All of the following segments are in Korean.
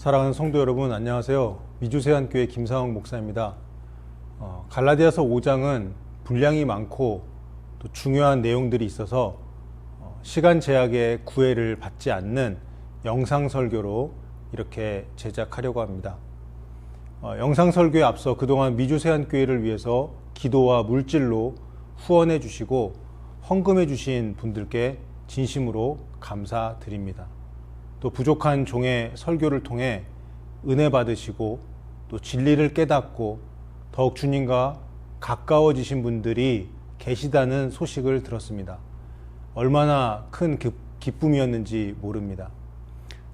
사랑하는 성도 여러분, 안녕하세요. 미주세안교회 김상욱 목사입니다. 갈라디아서 5장은 분량이 많고 또 중요한 내용들이 있어서 시간 제약의 구애를 받지 않는 영상 설교로 이렇게 제작하려고 합니다. 영상 설교에 앞서 그동안 미주세안교회를 위해서 기도와 물질로 후원해 주시고 헌금해 주신 분들께 진심으로 감사드립니다. 또 부족한 종의 설교를 통해 은혜 받으시고 또 진리를 깨닫고 더욱 주님과 가까워지신 분들이 계시다는 소식을 들었습니다. 얼마나 큰 기쁨이었는지 모릅니다.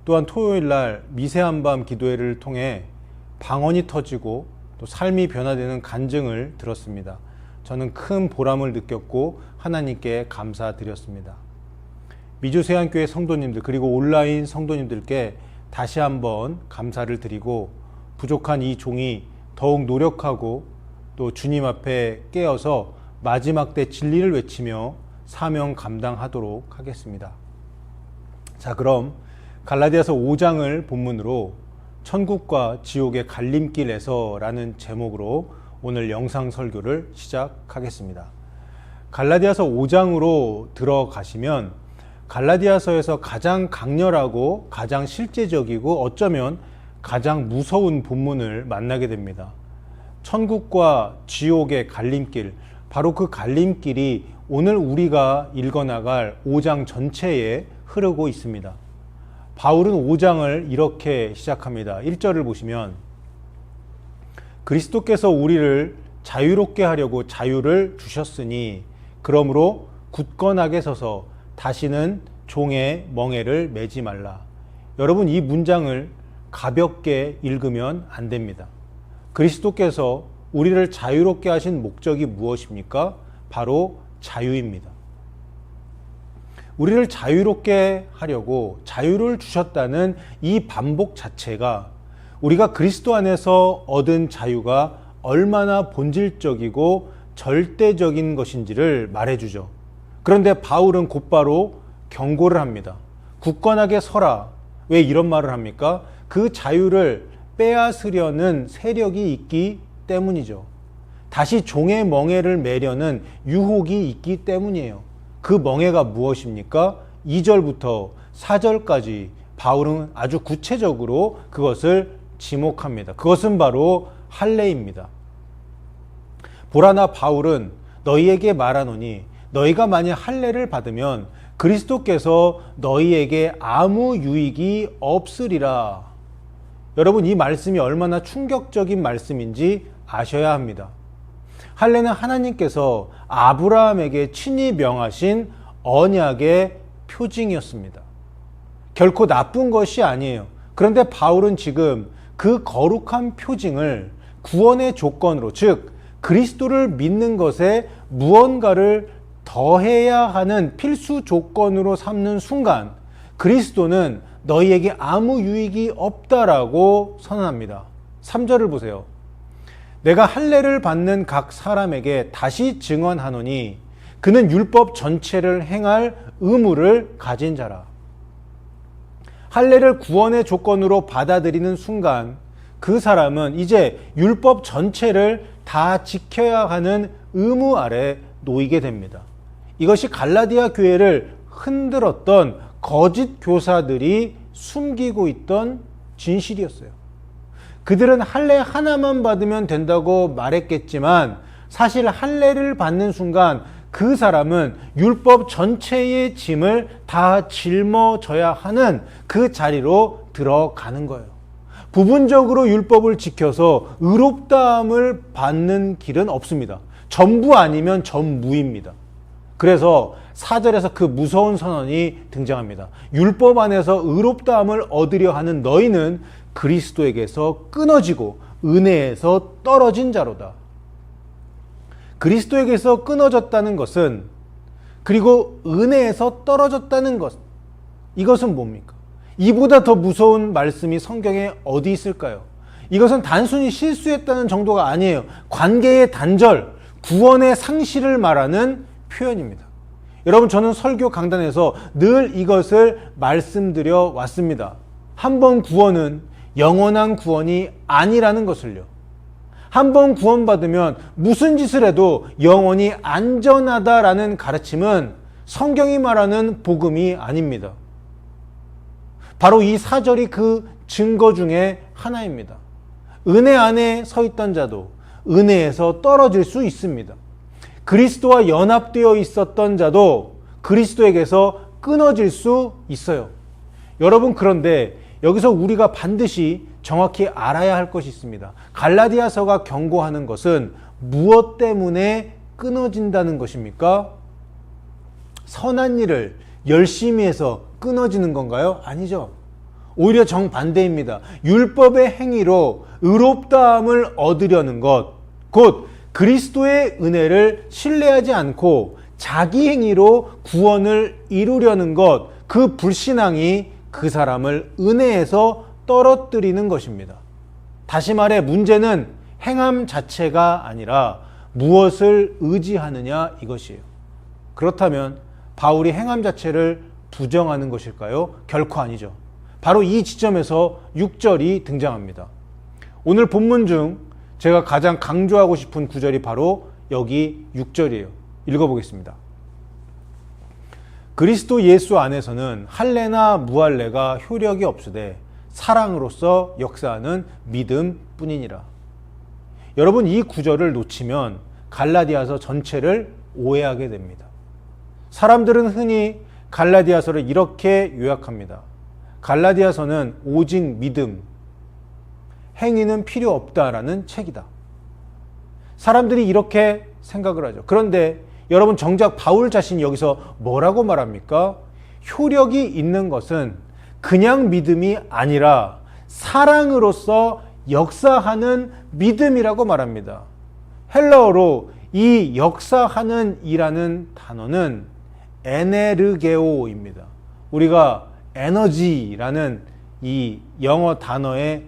또한 토요일 날 미세한밤 기도회를 통해 방언이 터지고 또 삶이 변화되는 간증을 들었습니다. 저는 큰 보람을 느꼈고 하나님께 감사드렸습니다. 미주세안교회 성도님들 그리고 온라인 성도님들께 다시 한번 감사를 드리고 부족한 이 종이 더욱 노력하고 또 주님 앞에 깨어서 마지막 때 진리를 외치며 사명 감당하도록 하겠습니다. 자, 그럼 갈라디아서 5장을 본문으로 천국과 지옥의 갈림길에서라는 제목으로 오늘 영상 설교를 시작하겠습니다. 갈라디아서 5장으로 들어가시면 갈라디아서에서 가장 강렬하고 가장 실제적이고 어쩌면 가장 무서운 본문을 만나게 됩니다. 천국과 지옥의 갈림길, 바로 그 갈림길이 오늘 우리가 읽어나갈 5장 전체에 흐르고 있습니다. 바울은 5장을 이렇게 시작합니다. 1절을 보시면 그리스도께서 우리를 자유롭게 하려고 자유를 주셨으니 그러므로 굳건하게 서서 다시는 종의 멍에를 매지 말라. 여러분, 이 문장을 가볍게 읽으면 안 됩니다. 그리스도께서 우리를 자유롭게 하신 목적이 무엇입니까? 바로 자유입니다. 우리를 자유롭게 하려고 자유를 주셨다는 이 반복 자체가 우리가 그리스도 안에서 얻은 자유가 얼마나 본질적이고 절대적인 것인지를 말해주죠. 그런데 바울은 곧바로 경고를 합니다. 굳건하게 서라. 왜 이런 말을 합니까? 그 자유를 빼앗으려는 세력이 있기 때문이죠. 다시 종의 멍에를 매려는 유혹이 있기 때문이에요. 그 멍에가 무엇입니까? 2절부터 4절까지 바울은 아주 구체적으로 그것을 지목합니다. 그것은 바로 할례입니다. 보라, 나 바울은 너희에게 말하노니 너희가 만약 할례를 받으면 그리스도께서 너희에게 아무 유익이 없으리라. 여러분, 이 말씀이 얼마나 충격적인 말씀인지 아셔야 합니다. 할례는 하나님께서 아브라함에게 친히 명하신 언약의 표징이었습니다. 결코 나쁜 것이 아니에요. 그런데 바울은 지금 그 거룩한 표징을 구원의 조건으로, 즉 그리스도를 믿는 것에 무언가를 더해야 하는 필수 조건으로 삼는 순간 그리스도는 너희에게 아무 유익이 없다라고 선언합니다. 3절을 보세요. 내가 할례를 받는 각 사람에게 다시 증언하노니 그는 율법 전체를 행할 의무를 가진 자라. 할례를 구원의 조건으로 받아들이는 순간 그 사람은 이제 율법 전체를 다 지켜야 하는 의무 아래 놓이게 됩니다. 이것이 갈라디아 교회를 흔들었던 거짓 교사들이 숨기고 있던 진실이었어요. 그들은 할례 하나만 받으면 된다고 말했겠지만 사실 할례를 받는 순간 그 사람은 율법 전체의 짐을 다 짊어져야 하는 그 자리로 들어가는 거예요. 부분적으로 율법을 지켜서 의롭다함을 받는 길은 없습니다. 전부 아니면 전무입니다. 그래서 4절에서 그 무서운 선언이 등장합니다. 율법 안에서 의롭다함을 얻으려 하는 너희는 그리스도에게서 끊어지고 은혜에서 떨어진 자로다. 그리스도에게서 끊어졌다는 것은, 그리고 은혜에서 떨어졌다는 것, 이것은 뭡니까? 이보다 더 무서운 말씀이 성경에 어디 있을까요? 이것은 단순히 실수했다는 정도가 아니에요. 관계의 단절, 구원의 상실을 말하는 표현입니다. 여러분, 저는 설교 강단에서 늘 이것을 말씀드려 왔습니다. 한 번 구원은 영원한 구원이 아니라는 것을요. 한번 구원받으면 무슨 짓을 해도 영원히 안전하다라는 가르침은 성경이 말하는 복음이 아닙니다. 바로 이 사절이 그 증거 중에 하나입니다. 은혜 안에 서 있던 자도 은혜에서 떨어질 수 있습니다. 그리스도와 연합되어 있었던 자도 그리스도에게서 끊어질 수 있어요. 여러분, 그런데 여기서 우리가 반드시 정확히 알아야 할 것이 있습니다. 갈라디아서가 경고하는 것은 무엇 때문에 끊어진다는 것입니까? 선한 일을 열심히 해서 끊어지는 건가요? 아니죠. 오히려 정반대입니다. 율법의 행위로 의롭다함을 얻으려는 것, 곧 그리스도의 은혜를 신뢰하지 않고 자기 행위로 구원을 이루려는 것, 그 불신앙이 그 사람을 은혜에서 떨어뜨리는 것입니다. 다시 말해 문제는 행함 자체가 아니라 무엇을 의지하느냐 이것이에요. 그렇다면 바울이 행함 자체를 부정하는 것일까요? 결코 아니죠. 바로 이 지점에서 6절이 등장합니다. 오늘 본문 중 제가 가장 강조하고 싶은 구절이 바로 여기 6절이에요. 읽어보겠습니다. 그리스도 예수 안에서는 할례나 무할례가 효력이 없으되 사랑으로서 역사하는 믿음 뿐이니라. 여러분, 이 구절을 놓치면 갈라디아서 전체를 오해하게 됩니다. 사람들은 흔히 갈라디아서를 이렇게 요약합니다. 갈라디아서는 오직 믿음, 행위는 필요 없다라는 책이다. 사람들이 이렇게 생각을 하죠. 그런데 여러분, 정작 바울 자신이 여기서 뭐라고 말합니까? 효력이 있는 것은 그냥 믿음이 아니라 사랑으로서 역사하는 믿음이라고 말합니다. 헬라어로 이 역사하는 이라는 단어는 에네르게오입니다. 우리가 에너지라는 이 영어 단어를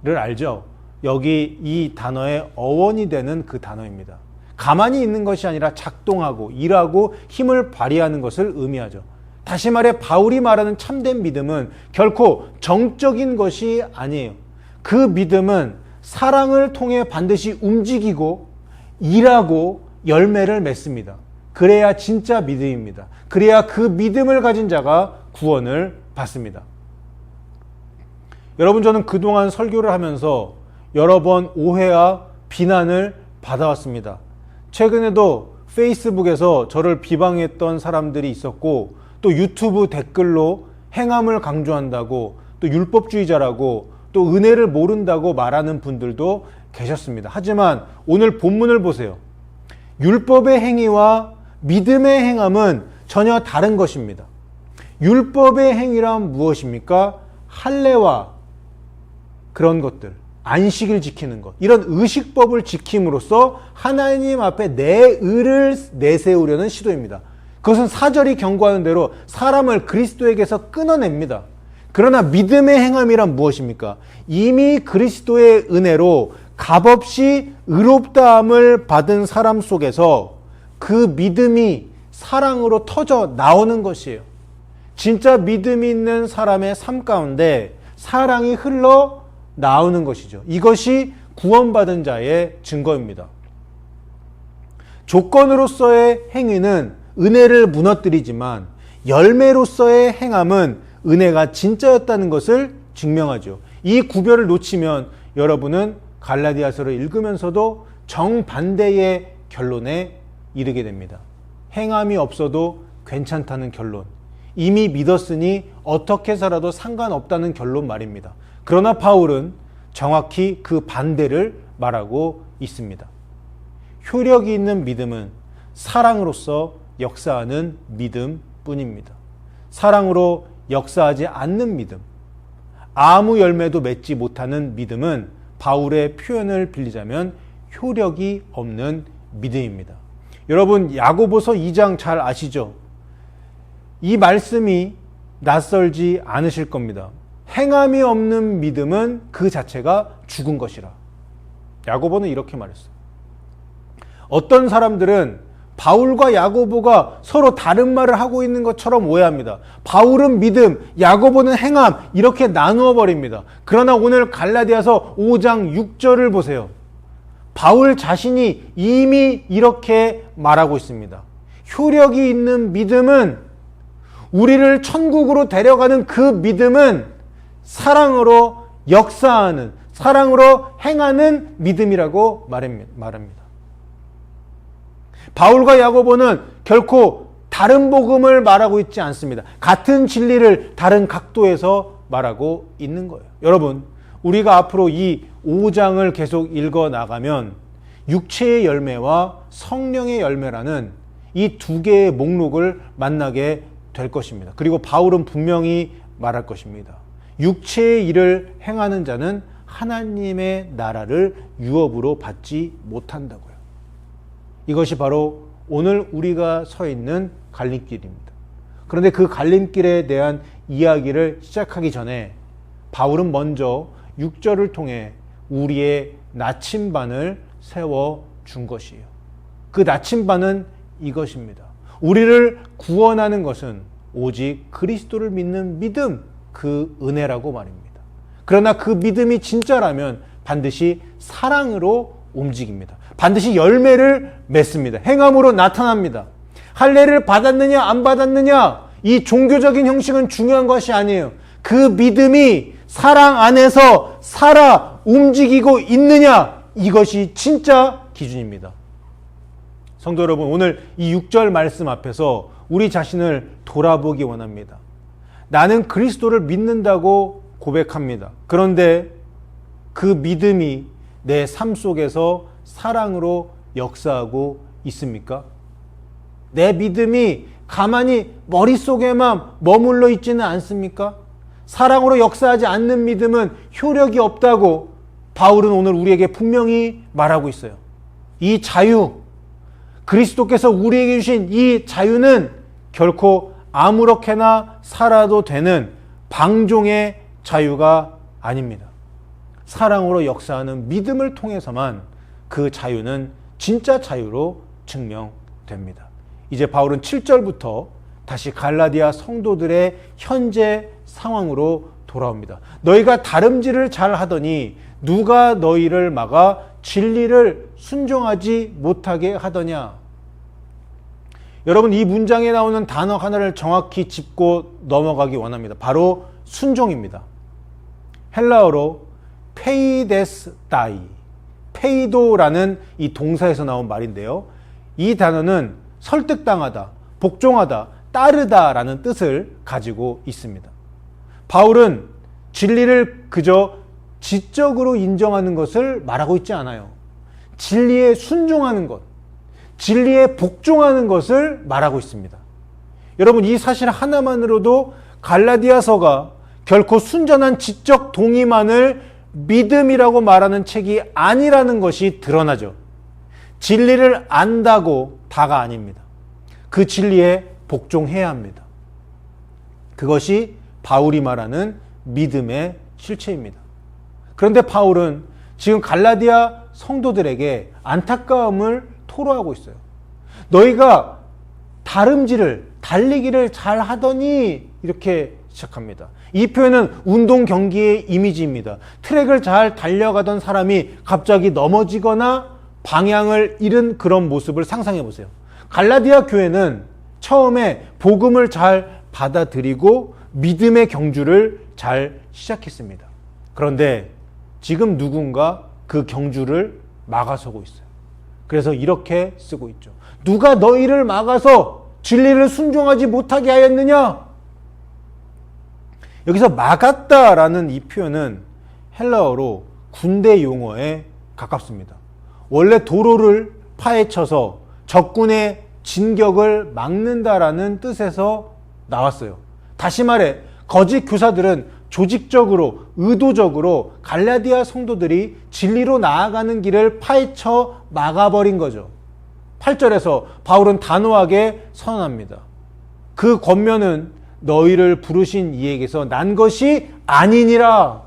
알죠? 여기 이 단어의 어원이 되는 그 단어입니다. 가만히 있는 것이 아니라 작동하고 일하고 힘을 발휘하는 것을 의미하죠. 다시 말해 바울이 말하는 참된 믿음은 결코 정적인 것이 아니에요. 그 믿음은 사랑을 통해 반드시 움직이고 일하고 열매를 맺습니다. 그래야 진짜 믿음입니다. 그래야 그 믿음을 가진 자가 구원을 받습니다. 여러분, 저는 그동안 설교를 하면서 여러 번 오해와 비난을 받아왔습니다. 최근에도 페이스북에서 저를 비방했던 사람들이 있었고, 또 유튜브 댓글로 행함을 강조한다고, 또 율법주의자라고, 또 은혜를 모른다고 말하는 분들도 계셨습니다. 하지만 오늘 본문을 보세요. 율법의 행위와 믿음의 행함은 전혀 다른 것입니다. 율법의 행위란 무엇입니까? 할례와 그런 것들, 안식일 지키는 것, 이런 의식법을 지킴으로써 하나님 앞에 내 의를 내세우려는 시도입니다. 그것은 사절이 경고하는 대로 사람을 그리스도에게서 끊어냅니다. 그러나 믿음의 행함이란 무엇입니까? 이미 그리스도의 은혜로 값없이 의롭다함을 받은 사람 속에서 그 믿음이 사랑으로 터져 나오는 것이에요. 진짜 믿음이 있는 사람의 삶 가운데 사랑이 흘러 나오는 것이죠. 이것이 구원받은 자의 증거입니다. 조건으로서의 행위는 은혜를 무너뜨리지만 열매로서의 행함은 은혜가 진짜였다는 것을 증명하죠. 이 구별을 놓치면 여러분은 갈라디아서를 읽으면서도 정반대의 결론에 이르게 됩니다. 행함이 없어도 괜찮다는 결론, 이미 믿었으니 어떻게 살아도 상관없다는 결론 말입니다. 그러나 바울은 정확히 그 반대를 말하고 있습니다. 효력이 있는 믿음은 사랑으로서 역사하는 믿음 뿐입니다. 사랑으로 역사하지 않는 믿음, 아무 열매도 맺지 못하는 믿음은 바울의 표현을 빌리자면 효력이 없는 믿음입니다. 여러분, 야고보서 2장 잘 아시죠? 이 말씀이 낯설지 않으실 겁니다. 행함이 없는 믿음은 그 자체가 죽은 것이라. 야고보는 이렇게 말했어요. 어떤 사람들은 바울과 야고보가 서로 다른 말을 하고 있는 것처럼 오해합니다. 바울은 믿음, 야고보는 행함 이렇게 나누어 버립니다. 그러나 오늘 갈라디아서 5장 6절을 보세요. 바울 자신이 이미 이렇게 말하고 있습니다. 효력이 있는 믿음은, 우리를 천국으로 데려가는 그 믿음은 사랑으로 역사하는, 사랑으로 행하는 믿음이라고 말합니다. 바울과 야고보는 결코 다른 복음을 말하고 있지 않습니다. 같은 진리를 다른 각도에서 말하고 있는 거예요. 여러분, 우리가 앞으로 이 5장을 계속 읽어 나가면 육체의 열매와 성령의 열매라는 이 두 개의 목록을 만나게 될 것입니다. 그리고 바울은 분명히 말할 것입니다. 육체의 일을 행하는 자는 하나님의 나라를 유업으로 받지 못한다고요. 이것이 바로 오늘 우리가 서 있는 갈림길입니다. 그런데 그 갈림길에 대한 이야기를 시작하기 전에 바울은 먼저 6절을 통해 우리의 나침반을 세워준 것이에요. 그 나침반은 이것입니다. 우리를 구원하는 것은 오직 그리스도를 믿는 믿음, 그 은혜라고 말입니다. 그러나 그 믿음이 진짜라면 반드시 사랑으로 움직입니다. 반드시 열매를 맺습니다. 행함으로 나타납니다. 할례를 받았느냐 안 받았느냐, 이 종교적인 형식은 중요한 것이 아니에요. 그 믿음이 사랑 안에서 살아 움직이고 있느냐, 이것이 진짜 기준입니다. 성도 여러분, 오늘 이 6절 말씀 앞에서 우리 자신을 돌아보기 원합니다. 나는 그리스도를 믿는다고 고백합니다. 그런데 그 믿음이 내 삶 속에서 사랑으로 역사하고 있습니까? 내 믿음이 가만히 머릿속에만 머물러 있지는 않습니까? 사랑으로 역사하지 않는 믿음은 효력이 없다고 바울은 오늘 우리에게 분명히 말하고 있어요. 이 자유, 그리스도께서 우리에게 주신 이 자유는 결코 아무렇게나 살아도 되는 방종의 자유가 아닙니다. 사랑으로 역사하는 믿음을 통해서만 그 자유는 진짜 자유로 증명됩니다. 이제 바울은 7절부터 다시 갈라디아 성도들의 현재 상황으로 돌아옵니다. 너희가 다름질을 잘 하더니 누가 너희를 막아 진리를 순종하지 못하게 하더냐. 여러분, 이 문장에 나오는 단어 하나를 정확히 짚고 넘어가기 원합니다. 바로 순종입니다. 헬라어로 페이데스다이, 페이도라는 이 동사에서 나온 말인데요. 이 단어는 설득당하다, 복종하다, 따르다라는 뜻을 가지고 있습니다. 바울은 진리를 그저 지적으로 인정하는 것을 말하고 있지 않아요. 진리에 순종하는 것, 진리에 복종하는 것을 말하고 있습니다. 여러분, 이 사실 하나만으로도 갈라디아서가 결코 순전한 지적 동의만을 믿음이라고 말하는 책이 아니라는 것이 드러나죠. 진리를 안다고 다가 아닙니다. 그 진리에 복종해야 합니다. 그것이 바울이 말하는 믿음의 실체입니다. 그런데 바울은 지금 갈라디아 성도들에게 안타까움을 토로하고 있어요. 너희가 다름질을, 달리기를 잘 하더니, 이렇게 시작합니다. 이 표현은 운동 경기의 이미지입니다. 트랙을 잘 달려가던 사람이 갑자기 넘어지거나 방향을 잃은 그런 모습을 상상해 보세요. 갈라디아 교회는 처음에 복음을 잘 받아들이고 믿음의 경주를 잘 시작했습니다. 그런데 지금 누군가 그 경주를 막아서고 있어요. 그래서 이렇게 쓰고 있죠. 누가 너희를 막아서 진리를 순종하지 못하게 하였느냐? 여기서 막았다라는 이 표현은 헬라어로 군대 용어에 가깝습니다. 원래 도로를 파헤쳐서 적군의 진격을 막는다라는 뜻에서 나왔어요. 다시 말해, 거짓 교사들은 조직적으로, 의도적으로 갈라디아 성도들이 진리로 나아가는 길을 파헤쳐 막아버린 거죠. 8절에서 바울은 단호하게 선언합니다. 그 권면은 너희를 부르신 이에게서 난 것이 아니니라.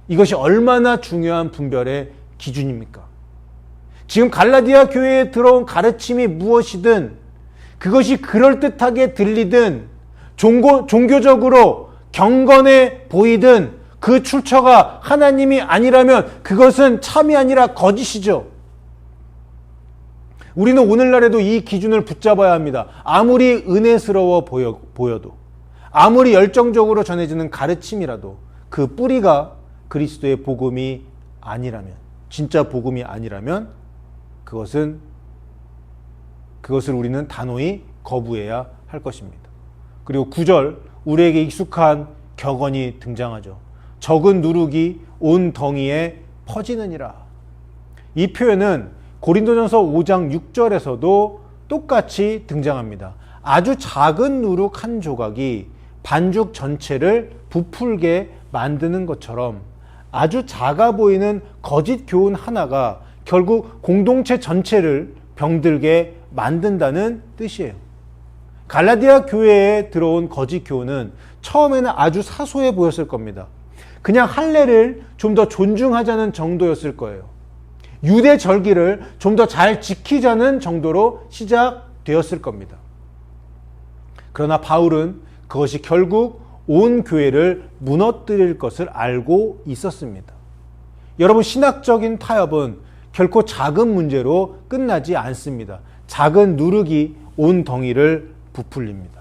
이것이 얼마나 중요한 분별의 기준입니까? 지금 갈라디아 교회에 들어온 가르침이 무엇이든 그것이 그럴듯하게 들리든 종교적으로 경건해 보이든 그 출처가 하나님이 아니라면 그것은 참이 아니라 거짓이죠. 우리는 오늘날에도 이 기준을 붙잡아야 합니다. 아무리 은혜스러워 보여도, 아무리 열정적으로 전해지는 가르침이라도 그 뿌리가 그리스도의 복음이 아니라면, 진짜 복음이 아니라면 그것을 우리는 단호히 거부해야 할 것입니다. 그리고 9절, 우리에게 익숙한 격언이 등장하죠. 적은 누룩이 온 덩이에 퍼지느니라. 이 표현은 고린도전서 5장 6절에서도 똑같이 등장합니다. 아주 작은 누룩 한 조각이 반죽 전체를 부풀게 만드는 것처럼 아주 작아 보이는 거짓 교훈 하나가 결국 공동체 전체를 병들게 만든다는 뜻이에요. 갈라디아 교회에 들어온 거짓 교훈은 처음에는 아주 사소해 보였을 겁니다. 그냥 할례를 좀 더 존중하자는 정도였을 거예요. 유대 절기를 좀 더 잘 지키자는 정도로 시작되었을 겁니다. 그러나 바울은 그것이 결국 온 교회를 무너뜨릴 것을 알고 있었습니다. 여러분, 신학적인 타협은 결코 작은 문제로 끝나지 않습니다. 작은 누룩이 온 덩이를 부풀립니다.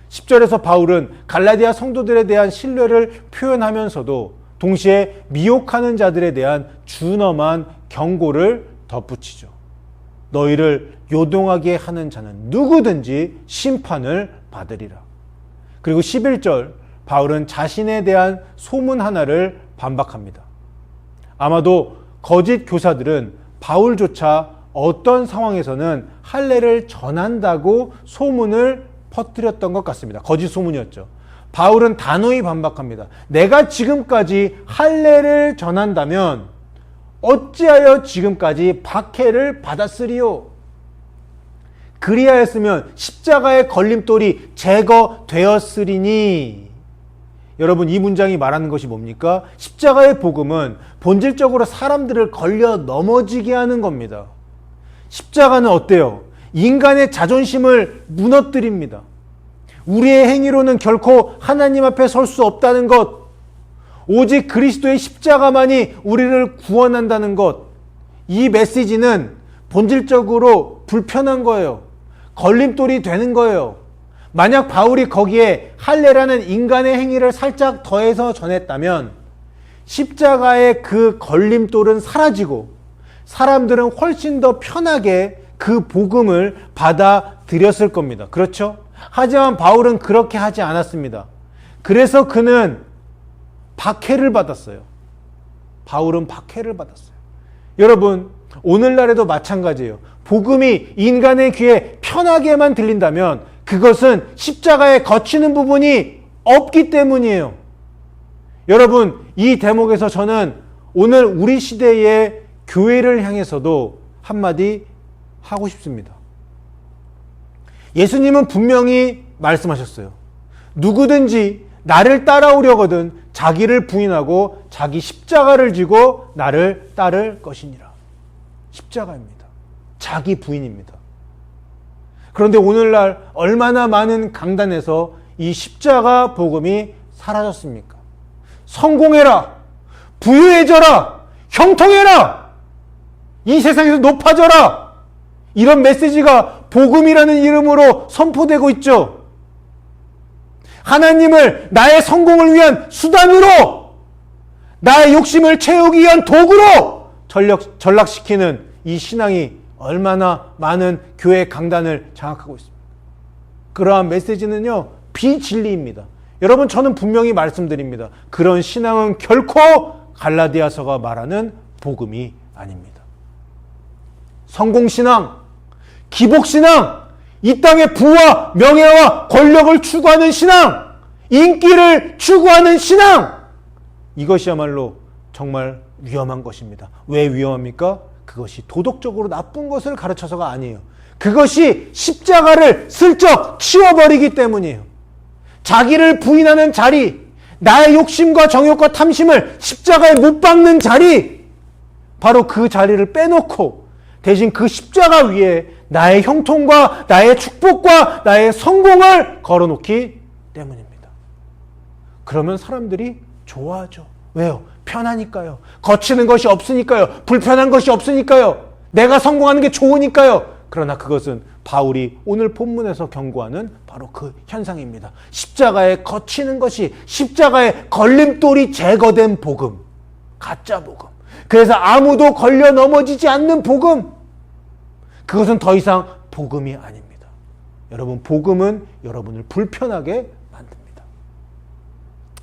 10절에서 바울은 갈라디아 성도들에 대한 신뢰를 표현하면서도 동시에 미혹하는 자들에 대한 준엄한 경고를 덧붙이죠. 너희를 요동하게 하는 자는 누구든지 심판을 받으리라. 그리고 11절, 바울은 자신에 대한 소문 하나를 반박합니다. 아마도 거짓 교사들은 바울조차 어떤 상황에서는 할례를 전한다고 소문을 퍼뜨렸던 것 같습니다. 거짓 소문이었죠. 바울은 단호히 반박합니다. 내가 지금까지 할례를 전한다면 어찌하여 지금까지 박해를 받았으리요? 그리하였으면 십자가의 걸림돌이 제거되었으리니. 여러분, 이 문장이 말하는 것이 뭡니까? 십자가의 복음은 본질적으로 사람들을 걸려 넘어지게 하는 겁니다. 십자가는 어때요? 인간의 자존심을 무너뜨립니다. 우리의 행위로는 결코 하나님 앞에 설 수 없다는 것, 오직 그리스도의 십자가만이 우리를 구원한다는 것, 이 메시지는 본질적으로 불편한 거예요. 걸림돌이 되는 거예요. 만약 바울이 거기에 할례라는 인간의 행위를 살짝 더해서 전했다면 십자가의 그 걸림돌은 사라지고 사람들은 훨씬 더 편하게 그 복음을 받아들였을 겁니다. 그렇죠? 하지만 바울은 그렇게 하지 않았습니다. 그래서 그는 박해를 받았어요. 바울은 박해를 받았어요. 여러분, 오늘날에도 마찬가지예요. 복음이 인간의 귀에 편하게만 들린다면 그것은 십자가에 거치는 부분이 없기 때문이에요. 여러분, 이 대목에서 저는 오늘 우리 시대의 교회를 향해서도 한마디 하고 싶습니다. 예수님은 분명히 말씀하셨어요. 누구든지 나를 따라오려거든 자기를 부인하고 자기 십자가를 지고 나를 따를 것이니라. 십자가입니다. 자기 부인입니다. 그런데 오늘날 얼마나 많은 강단에서 이 십자가 복음이 사라졌습니까? 성공해라! 부유해져라! 형통해라! 이 세상에서 높아져라! 이런 메시지가 복음이라는 이름으로 선포되고 있죠. 하나님을 나의 성공을 위한 수단으로, 나의 욕심을 채우기 위한 도구로 전락시키는 이 신앙이 얼마나 많은 교회 강단을 장악하고 있습니다. 그러한 메시지는요, 비진리입니다. 여러분, 저는 분명히 말씀드립니다. 그런 신앙은 결코 갈라디아서가 말하는 복음이 아닙니다. 성공신앙, 기복신앙, 이 땅의 부와 명예와 권력을 추구하는 신앙, 인기를 추구하는 신앙, 이것이야말로 정말 위험한 것입니다. 왜 위험합니까? 그것이 도덕적으로 나쁜 것을 가르쳐서가 아니에요. 그것이 십자가를 슬쩍 치워버리기 때문이에요. 자기를 부인하는 자리, 나의 욕심과 정욕과 탐심을 십자가에 못 박는 자리, 바로 그 자리를 빼놓고 대신 그 십자가 위에 나의 형통과 나의 축복과 나의 성공을 걸어놓기 때문입니다. 그러면 사람들이 좋아하죠. 왜요? 편하니까요. 거치는 것이 없으니까요. 불편한 것이 없으니까요. 내가 성공하는 게 좋으니까요. 그러나 그것은 바울이 오늘 본문에서 경고하는 바로 그 현상입니다. 십자가에 거치는 것이, 십자가에 걸림돌이 제거된 복음, 가짜 복음. 그래서 아무도 걸려 넘어지지 않는 복음. 그것은 더 이상 복음이 아닙니다. 여러분, 복음은 여러분을 불편하게 만듭니다.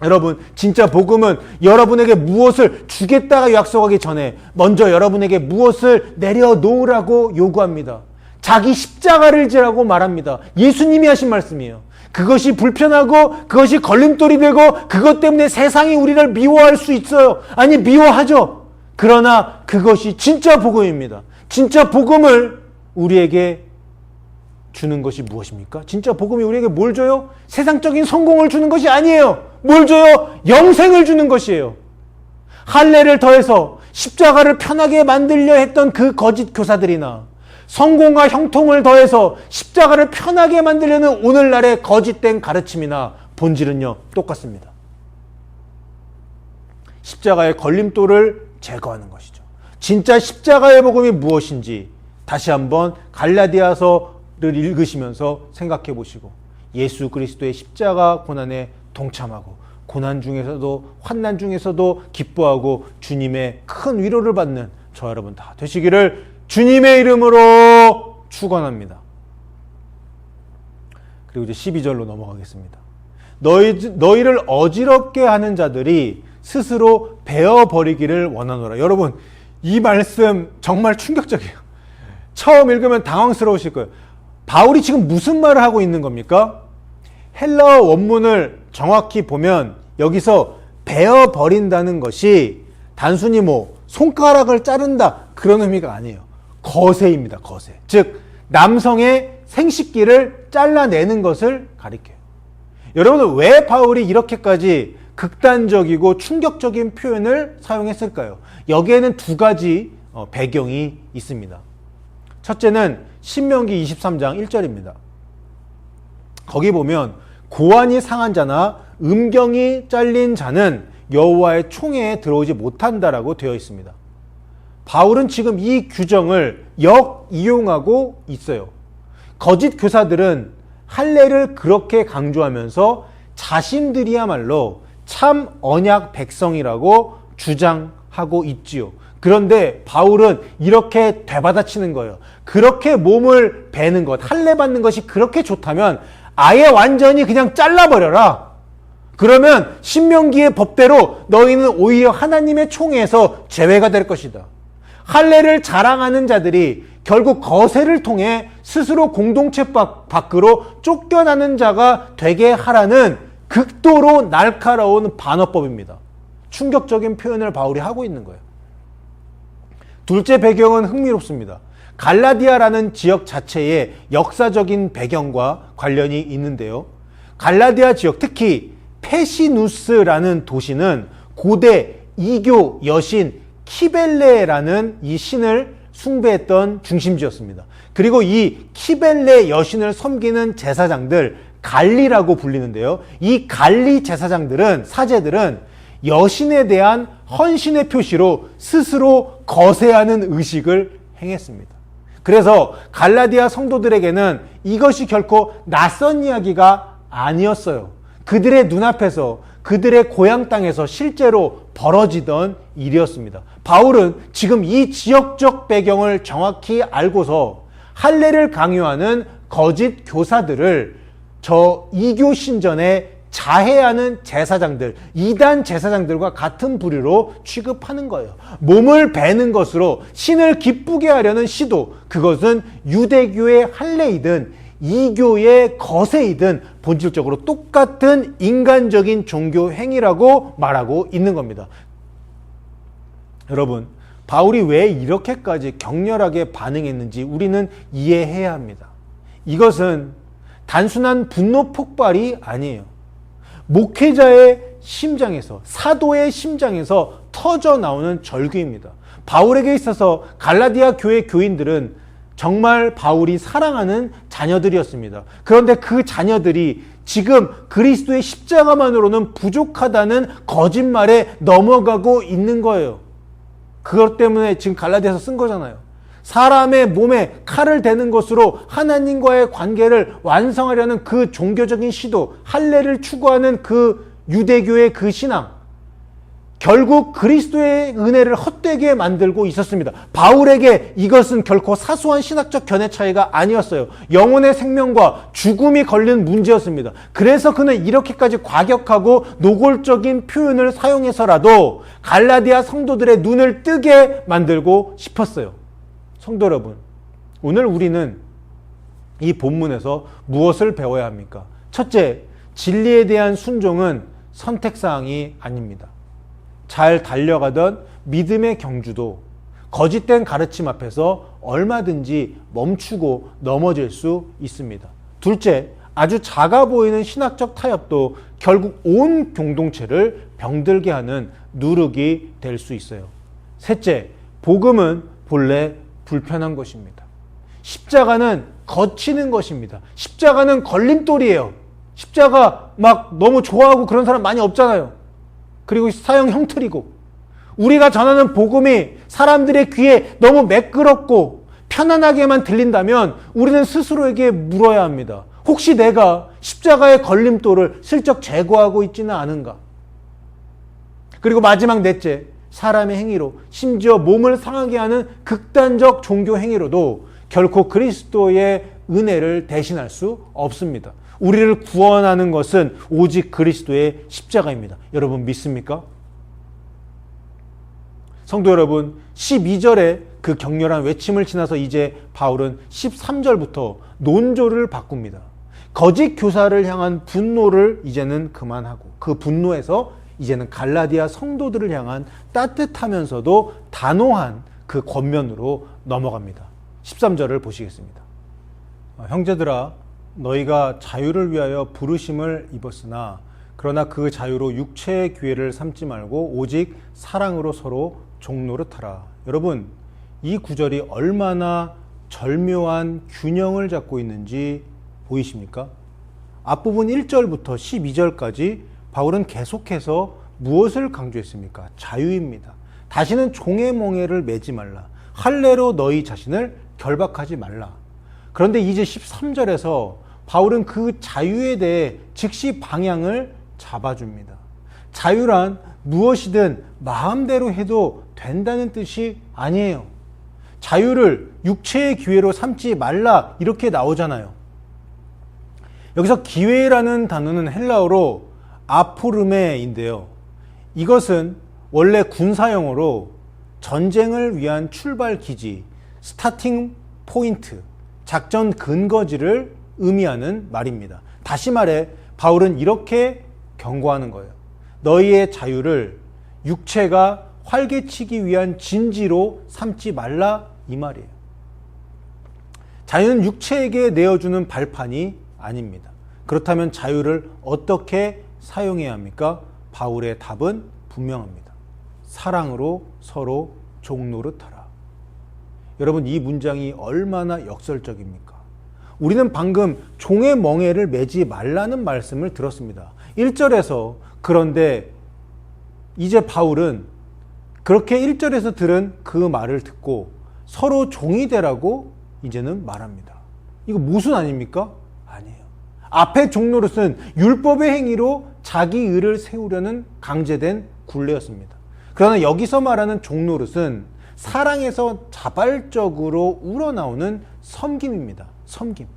여러분, 진짜 복음은 여러분에게 무엇을 주겠다가 약속하기 전에 먼저 여러분에게 무엇을 내려놓으라고 요구합니다. 자기 십자가를 지라고 말합니다. 예수님이 하신 말씀이에요. 그것이 불편하고 그것이 걸림돌이 되고 그것 때문에 세상이 우리를 미워할 수 있어요. 아니, 미워하죠. 그러나 그것이 진짜 복음입니다. 진짜 복음을 우리에게 주는 것이 무엇입니까? 진짜 복음이 우리에게 뭘 줘요? 세상적인 성공을 주는 것이 아니에요. 뭘 줘요? 영생을 주는 것이에요. 할례를 더해서 십자가를 편하게 만들려 했던 그 거짓 교사들이나 성공과 형통을 더해서 십자가를 편하게 만들려는 오늘날의 거짓된 가르침이나 본질은요, 똑같습니다. 십자가의 걸림돌을 제거하는 것이죠. 진짜 십자가의 복음이 무엇인지 다시 한번 갈라디아서를 읽으시면서 생각해 보시고 예수 그리스도의 십자가 고난에 동참하고 고난 중에서도 환난 중에서도 기뻐하고 주님의 큰 위로를 받는 저 여러분 다 되시기를 주님의 이름으로 축원합니다. 그리고 이제 12절로 넘어가겠습니다. 너희를 어지럽게 하는 자들이 스스로 베어버리기를 원하노라. 여러분, 이 말씀 정말 충격적이에요. 처음 읽으면 당황스러우실 거예요. 바울이 지금 무슨 말을 하고 있는 겁니까? 헬라어 원문을 정확히 보면 여기서 베어버린다는 것이 단순히 손가락을 자른다 그런 의미가 아니에요. 거세입니다. 거세. 즉 남성의 생식기를 잘라내는 것을 가리켜요. 여러분은 왜 바울이 이렇게까지 극단적이고 충격적인 표현을 사용했을까요? 여기에는 두 가지 배경이 있습니다. 첫째는 신명기 23장 1절입니다. 거기 보면 고환이 상한 자나 음경이 잘린 자는 여호와의 총회에 들어오지 못한다라고 되어 있습니다. 바울은 지금 이 규정을 역이용하고 있어요. 거짓 교사들은 할례를 그렇게 강조하면서 자신들이야말로 참 언약 백성이라고 주장하고 있지요. 그런데 바울은 이렇게 되받아치는 거예요. 그렇게 몸을 베는 것, 할례 받는 것이 그렇게 좋다면 아예 완전히 그냥 잘라버려라. 그러면 신명기의 법대로 너희는 오히려 하나님의 총회에서 제외가 될 것이다. 할례를 자랑하는 자들이 결국 거세를 통해 스스로 공동체 밖으로 쫓겨나는 자가 되게 하라는 극도로 날카로운 반어법입니다. 충격적인 표현을 바울이 하고 있는 거예요. 둘째 배경은 흥미롭습니다. 갈라디아라는 지역 자체의 역사적인 배경과 관련이 있는데요. 갈라디아 지역, 특히 페시누스라는 도시는 고대 이교 여신 키벨레라는 이 신을 숭배했던 중심지였습니다. 그리고 이 키벨레 여신을 섬기는 제사장들, 갈리라고 불리는데요. 이 갈리 제사장들은, 사제들은 여신에 대한 헌신의 표시로 스스로 거세하는 의식을 행했습니다. 그래서 갈라디아 성도들에게는 이것이 결코 낯선 이야기가 아니었어요. 그들의 눈앞에서, 그들의 고향 땅에서 실제로 벌어지던 일이었습니다. 바울은 지금 이 지역적 배경을 정확히 알고서 할례를 강요하는 거짓 교사들을 저 이교 신전에 자해하는 제사장들, 이단 제사장들과 같은 부류로 취급하는 거예요. 몸을 베는 것으로 신을 기쁘게 하려는 시도, 그것은 유대교의 할례이든 이교의 거세이든 본질적으로 똑같은 인간적인 종교 행위라고 말하고 있는 겁니다. 여러분, 바울이 왜 이렇게까지 격렬하게 반응했는지 우리는 이해해야 합니다. 이것은 단순한 분노 폭발이 아니에요. 목회자의 심장에서, 사도의 심장에서 터져 나오는 절규입니다. 바울에게 있어서 갈라디아 교회 교인들은 정말 바울이 사랑하는 자녀들이었습니다. 그런데 그 자녀들이 지금 그리스도의 십자가만으로는 부족하다는 거짓말에 넘어가고 있는 거예요. 그것 때문에 지금 갈라디아서 쓴 거잖아요. 사람의 몸에 칼을 대는 것으로 하나님과의 관계를 완성하려는 그 종교적인 시도, 할례를 추구하는 그 유대교의 그 신앙, 결국 그리스도의 은혜를 헛되게 만들고 있었습니다. 바울에게 이것은 결코 사소한 신학적 견해 차이가 아니었어요. 영혼의 생명과 죽음이 걸린 문제였습니다. 그래서 그는 이렇게까지 과격하고 노골적인 표현을 사용해서라도 갈라디아 성도들의 눈을 뜨게 만들고 싶었어요. 성도 여러분, 오늘 우리는 이 본문에서 무엇을 배워야 합니까? 첫째, 진리에 대한 순종은 선택사항이 아닙니다. 잘 달려가던 믿음의 경주도 거짓된 가르침 앞에서 얼마든지 멈추고 넘어질 수 있습니다. 둘째, 아주 작아 보이는 신학적 타협도 결국 온 공동체를 병들게 하는 누룩이 될 수 있어요. 셋째, 복음은 본래 불편한 것입니다. 십자가는 거치는 것입니다. 십자가는 걸림돌이에요. 십자가 막 너무 좋아하고 그런 사람 많이 없잖아요. 그리고 사형 형틀이고, 우리가 전하는 복음이 사람들의 귀에 너무 매끄럽고 편안하게만 들린다면 우리는 스스로에게 물어야 합니다. 혹시 내가 십자가의 걸림돌을 슬쩍 제거하고 있지는 않은가? 그리고 마지막 넷째, 사람의 행위로, 심지어 몸을 상하게 하는 극단적 종교 행위로도 결코 그리스도의 은혜를 대신할 수 없습니다. 우리를 구원하는 것은 오직 그리스도의 십자가입니다. 여러분 믿습니까? 성도 여러분, 12절의 그 격렬한 외침을 지나서 이제 바울은 13절부터 논조를 바꿉니다. 거짓 교사를 향한 분노를 이제는 그만하고, 그 분노에서 이제는 갈라디아 성도들을 향한 따뜻하면서도 단호한 그 권면으로 넘어갑니다. 13절을 보시겠습니다. 형제들아, 너희가 자유를 위하여 부르심을 입었으나 그러나 그 자유로 육체의 기회를 삼지 말고 오직 사랑으로 서로 종노릇하라. 여러분, 이 구절이 얼마나 절묘한 균형을 잡고 있는지 보이십니까? 앞부분 1절부터 12절까지 바울은 계속해서 무엇을 강조했습니까? 자유입니다. 다시는 종의 멍에를 매지 말라. 할례로 너희 자신을 결박하지 말라. 그런데 이제 13절에서 바울은 그 자유에 대해 즉시 방향을 잡아줍니다. 자유란 무엇이든 마음대로 해도 된다는 뜻이 아니에요. 자유를 육체의 기회로 삼지 말라 이렇게 나오잖아요. 여기서 기회라는 단어는 헬라어로 아포르메인데요. 이것은 원래 군사용어로 전쟁을 위한 출발 기지, 스타팅 포인트, 작전 근거지를 의미하는 말입니다. 다시 말해 바울은 이렇게 경고하는 거예요. 너희의 자유를 육체가 활개치기 위한 진지로 삼지 말라 이 말이에요. 자유는 육체에게 내어주는 발판이 아닙니다. 그렇다면 자유를 어떻게 사용해야 합니까? 바울의 답은 분명합니다. 사랑으로 서로 종노릇하라. 여러분, 이 문장이 얼마나 역설적입니까? 우리는 방금 종의 멍에를 매지 말라는 말씀을 들었습니다. 1절에서 그런데 이제 바울은 그렇게 1절에서 들은 그 말을 듣고 서로 종이 되라고 이제는 말합니다. 이거 모순 아닙니까? 아니에요. 앞에 종노릇은 율법의 행위로 자기 의를 세우려는 강제된 굴레였습니다. 그러나 여기서 말하는 종노릇은 사랑에서 자발적으로 우러나오는 섬김입니다. 섬김.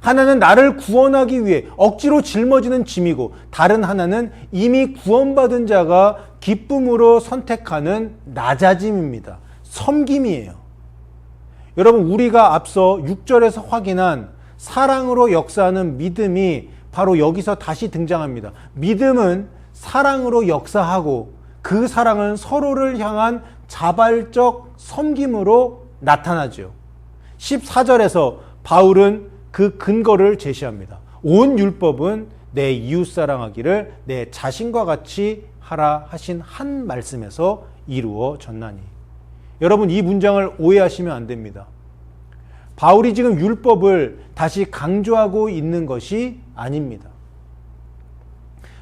하나는 나를 구원하기 위해 억지로 짊어지는 짐이고, 다른 하나는 이미 구원받은 자가 기쁨으로 선택하는 낮아짐입니다. 섬김이에요. 여러분, 우리가 앞서 6절에서 확인한 사랑으로 역사하는 믿음이 바로 여기서 다시 등장합니다. 믿음은 사랑으로 역사하고 그 사랑은 서로를 향한 자발적 섬김으로 나타나죠. 14절에서 바울은 그 근거를 제시합니다. 온 율법은 내 이웃 사랑하기를 내 자신과 같이 하라 하신 한 말씀에서 이루어졌나니. 여러분, 이 문장을 오해하시면 안 됩니다. 바울이 지금 율법을 다시 강조하고 있는 것이 아닙니다.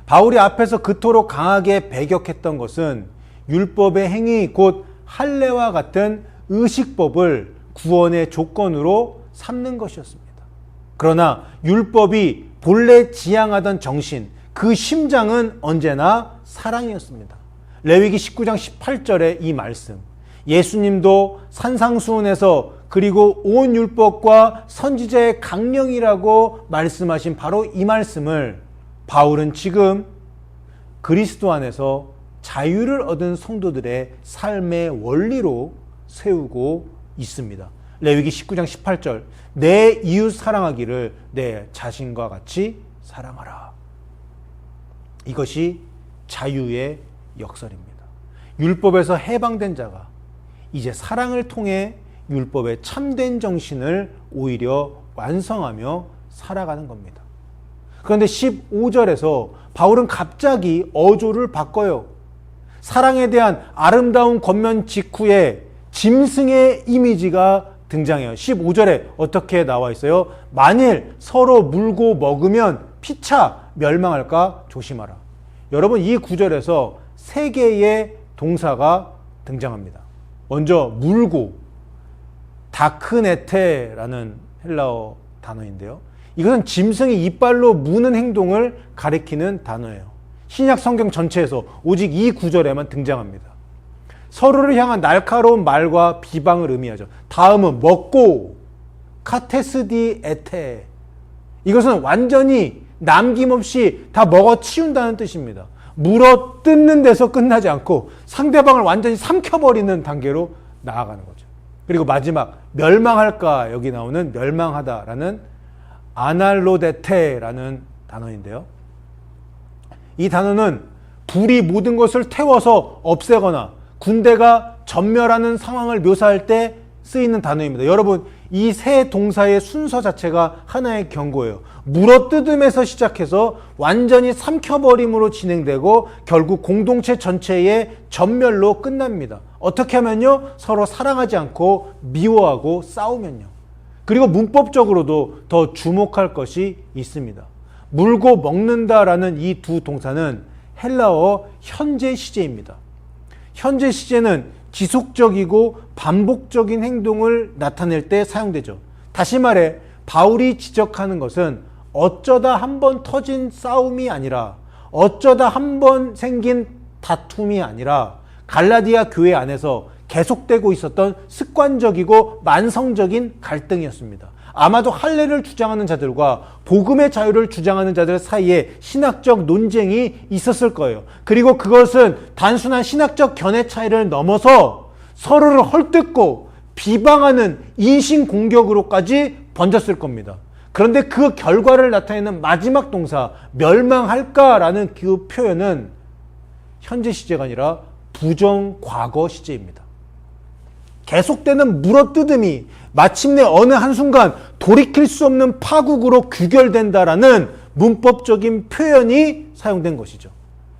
바울이 앞에서 그토록 강하게 배격했던 것은 율법의 행위 곧 할례와 같은 의식법을 구원의 조건으로 삼는 것이었습니다. 그러나 율법이 본래 지향하던 정신, 그 심장은 언제나 사랑이었습니다. 레위기 19장 18절의 이 말씀, 예수님도 산상수훈에서 그리고 온 율법과 선지자의 강령이라고 말씀하신 바로 이 말씀을 바울은 지금 그리스도 안에서 자유를 얻은 성도들의 삶의 원리로 세우고 있습니다. 레위기 19장 18절, 내 이웃 사랑하기를 내 자신과 같이 사랑하라. 이것이 자유의 역설입니다. 율법에서 해방된 자가 이제 사랑을 통해 율법의 참된 정신을 오히려 완성하며 살아가는 겁니다. 그런데 15절에서 바울은 갑자기 어조를 바꿔요. 사랑에 대한 아름다운 겉면 직후에 짐승의 이미지가 등장해요. 15절에 어떻게 나와 있어요? 만일 서로 물고 먹으면 피차 멸망할까 조심하라. 여러분, 이 구절에서 세 개의 동사가 등장합니다. 먼저 물고, 다크네테라는 헬라어 단어인데요. 이것은 짐승이 이빨로 무는 행동을 가리키는 단어예요. 신약 성경 전체에서 오직 이 구절에만 등장합니다. 서로를 향한 날카로운 말과 비방을 의미하죠. 다음은 먹고, 카테스디 에테. 이것은 완전히 남김없이 다 먹어 치운다는 뜻입니다. 물어 뜯는 데서 끝나지 않고 상대방을 완전히 삼켜버리는 단계로 나아가는 거죠. 그리고 마지막, 멸망할까, 여기 나오는 멸망하다라는 아날로데테라는 단어인데요. 이 단어는 불이 모든 것을 태워서 없애거나 군대가 전멸하는 상황을 묘사할 때 쓰이는 단어입니다. 여러분, 이 세 동사의 순서 자체가 하나의 경고예요. 물어뜯음에서 시작해서 완전히 삼켜버림으로 진행되고 결국 공동체 전체의 전멸로 끝납니다. 어떻게 하면요? 서로 사랑하지 않고 미워하고 싸우면요. 그리고 문법적으로도 더 주목할 것이 있습니다. 물고 먹는다라는 이 두 동사는 헬라어 현재 시제입니다. 현재 시제는 지속적이고 반복적인 행동을 나타낼 때 사용되죠. 다시 말해 바울이 지적하는 것은 어쩌다 한 번 터진 싸움이 아니라, 어쩌다 한 번 생긴 다툼이 아니라 갈라디아 교회 안에서 계속되고 있었던 습관적이고 만성적인 갈등이었습니다. 아마도 할례를 주장하는 자들과 복음의 자유를 주장하는 자들 사이에 신학적 논쟁이 있었을 거예요. 그리고 그것은 단순한 신학적 견해 차이를 넘어서 서로를 헐뜯고 비방하는 인신공격으로까지 번졌을 겁니다. 그런데 그 결과를 나타내는 마지막 동사, 멸망할까라는 그 표현은 현재 시제가 아니라 부정과거 시제입니다. 계속되는 물어뜯음이 마침내 어느 한순간 돌이킬 수 없는 파국으로 귀결된다라는 문법적인 표현이 사용된 것이죠.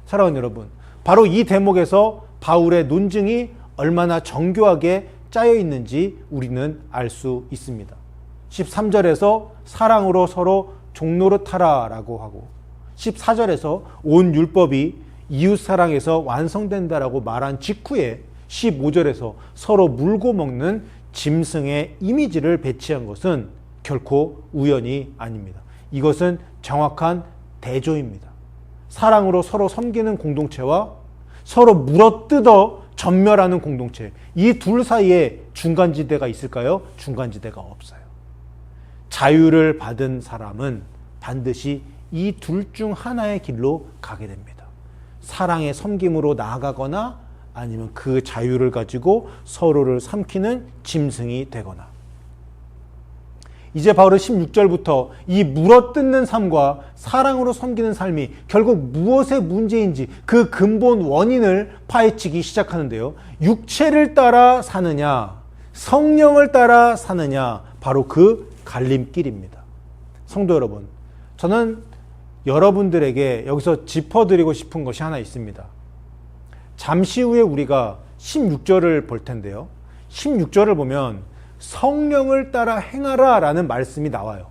사랑하는 여러분, 바로 이 대목에서 바울의 논증이 얼마나 정교하게 짜여 있는지 우리는 알 수 있습니다. 13절에서 사랑으로 서로 종노릇하라라고 하고, 14절에서 온 율법이 이웃사랑에서 완성된다라고 말한 직후에 15절에서 서로 물고 먹는 짐승의 이미지를 배치한 것은 결코 우연이 아닙니다. 이것은 정확한 대조입니다. 사랑으로 서로 섬기는 공동체와 서로 물어뜯어 전멸하는 공동체, 이 둘 사이에 중간지대가 있을까요? 중간지대가 없어요. 자유를 받은 사람은 반드시 이 둘 중 하나의 길로 가게 됩니다. 사랑의 섬김으로 나아가거나 아니면 그 자유를 가지고 서로를 삼키는 짐승이 되거나. 이제 바울은 16절부터 이 물어뜯는 삶과 사랑으로 섬기는 삶이 결국 무엇의 문제인지 그 근본 원인을 파헤치기 시작하는데요. 육체를 따라 사느냐, 성령을 따라 사느냐, 바로 그 갈림길입니다. 성도 여러분, 저는 여러분들에게 여기서 짚어드리고 싶은 것이 하나 있습니다. 잠시 후에 우리가 16절을 볼 텐데요. 16절을 보면 성령을 따라 행하라 라는 말씀이 나와요.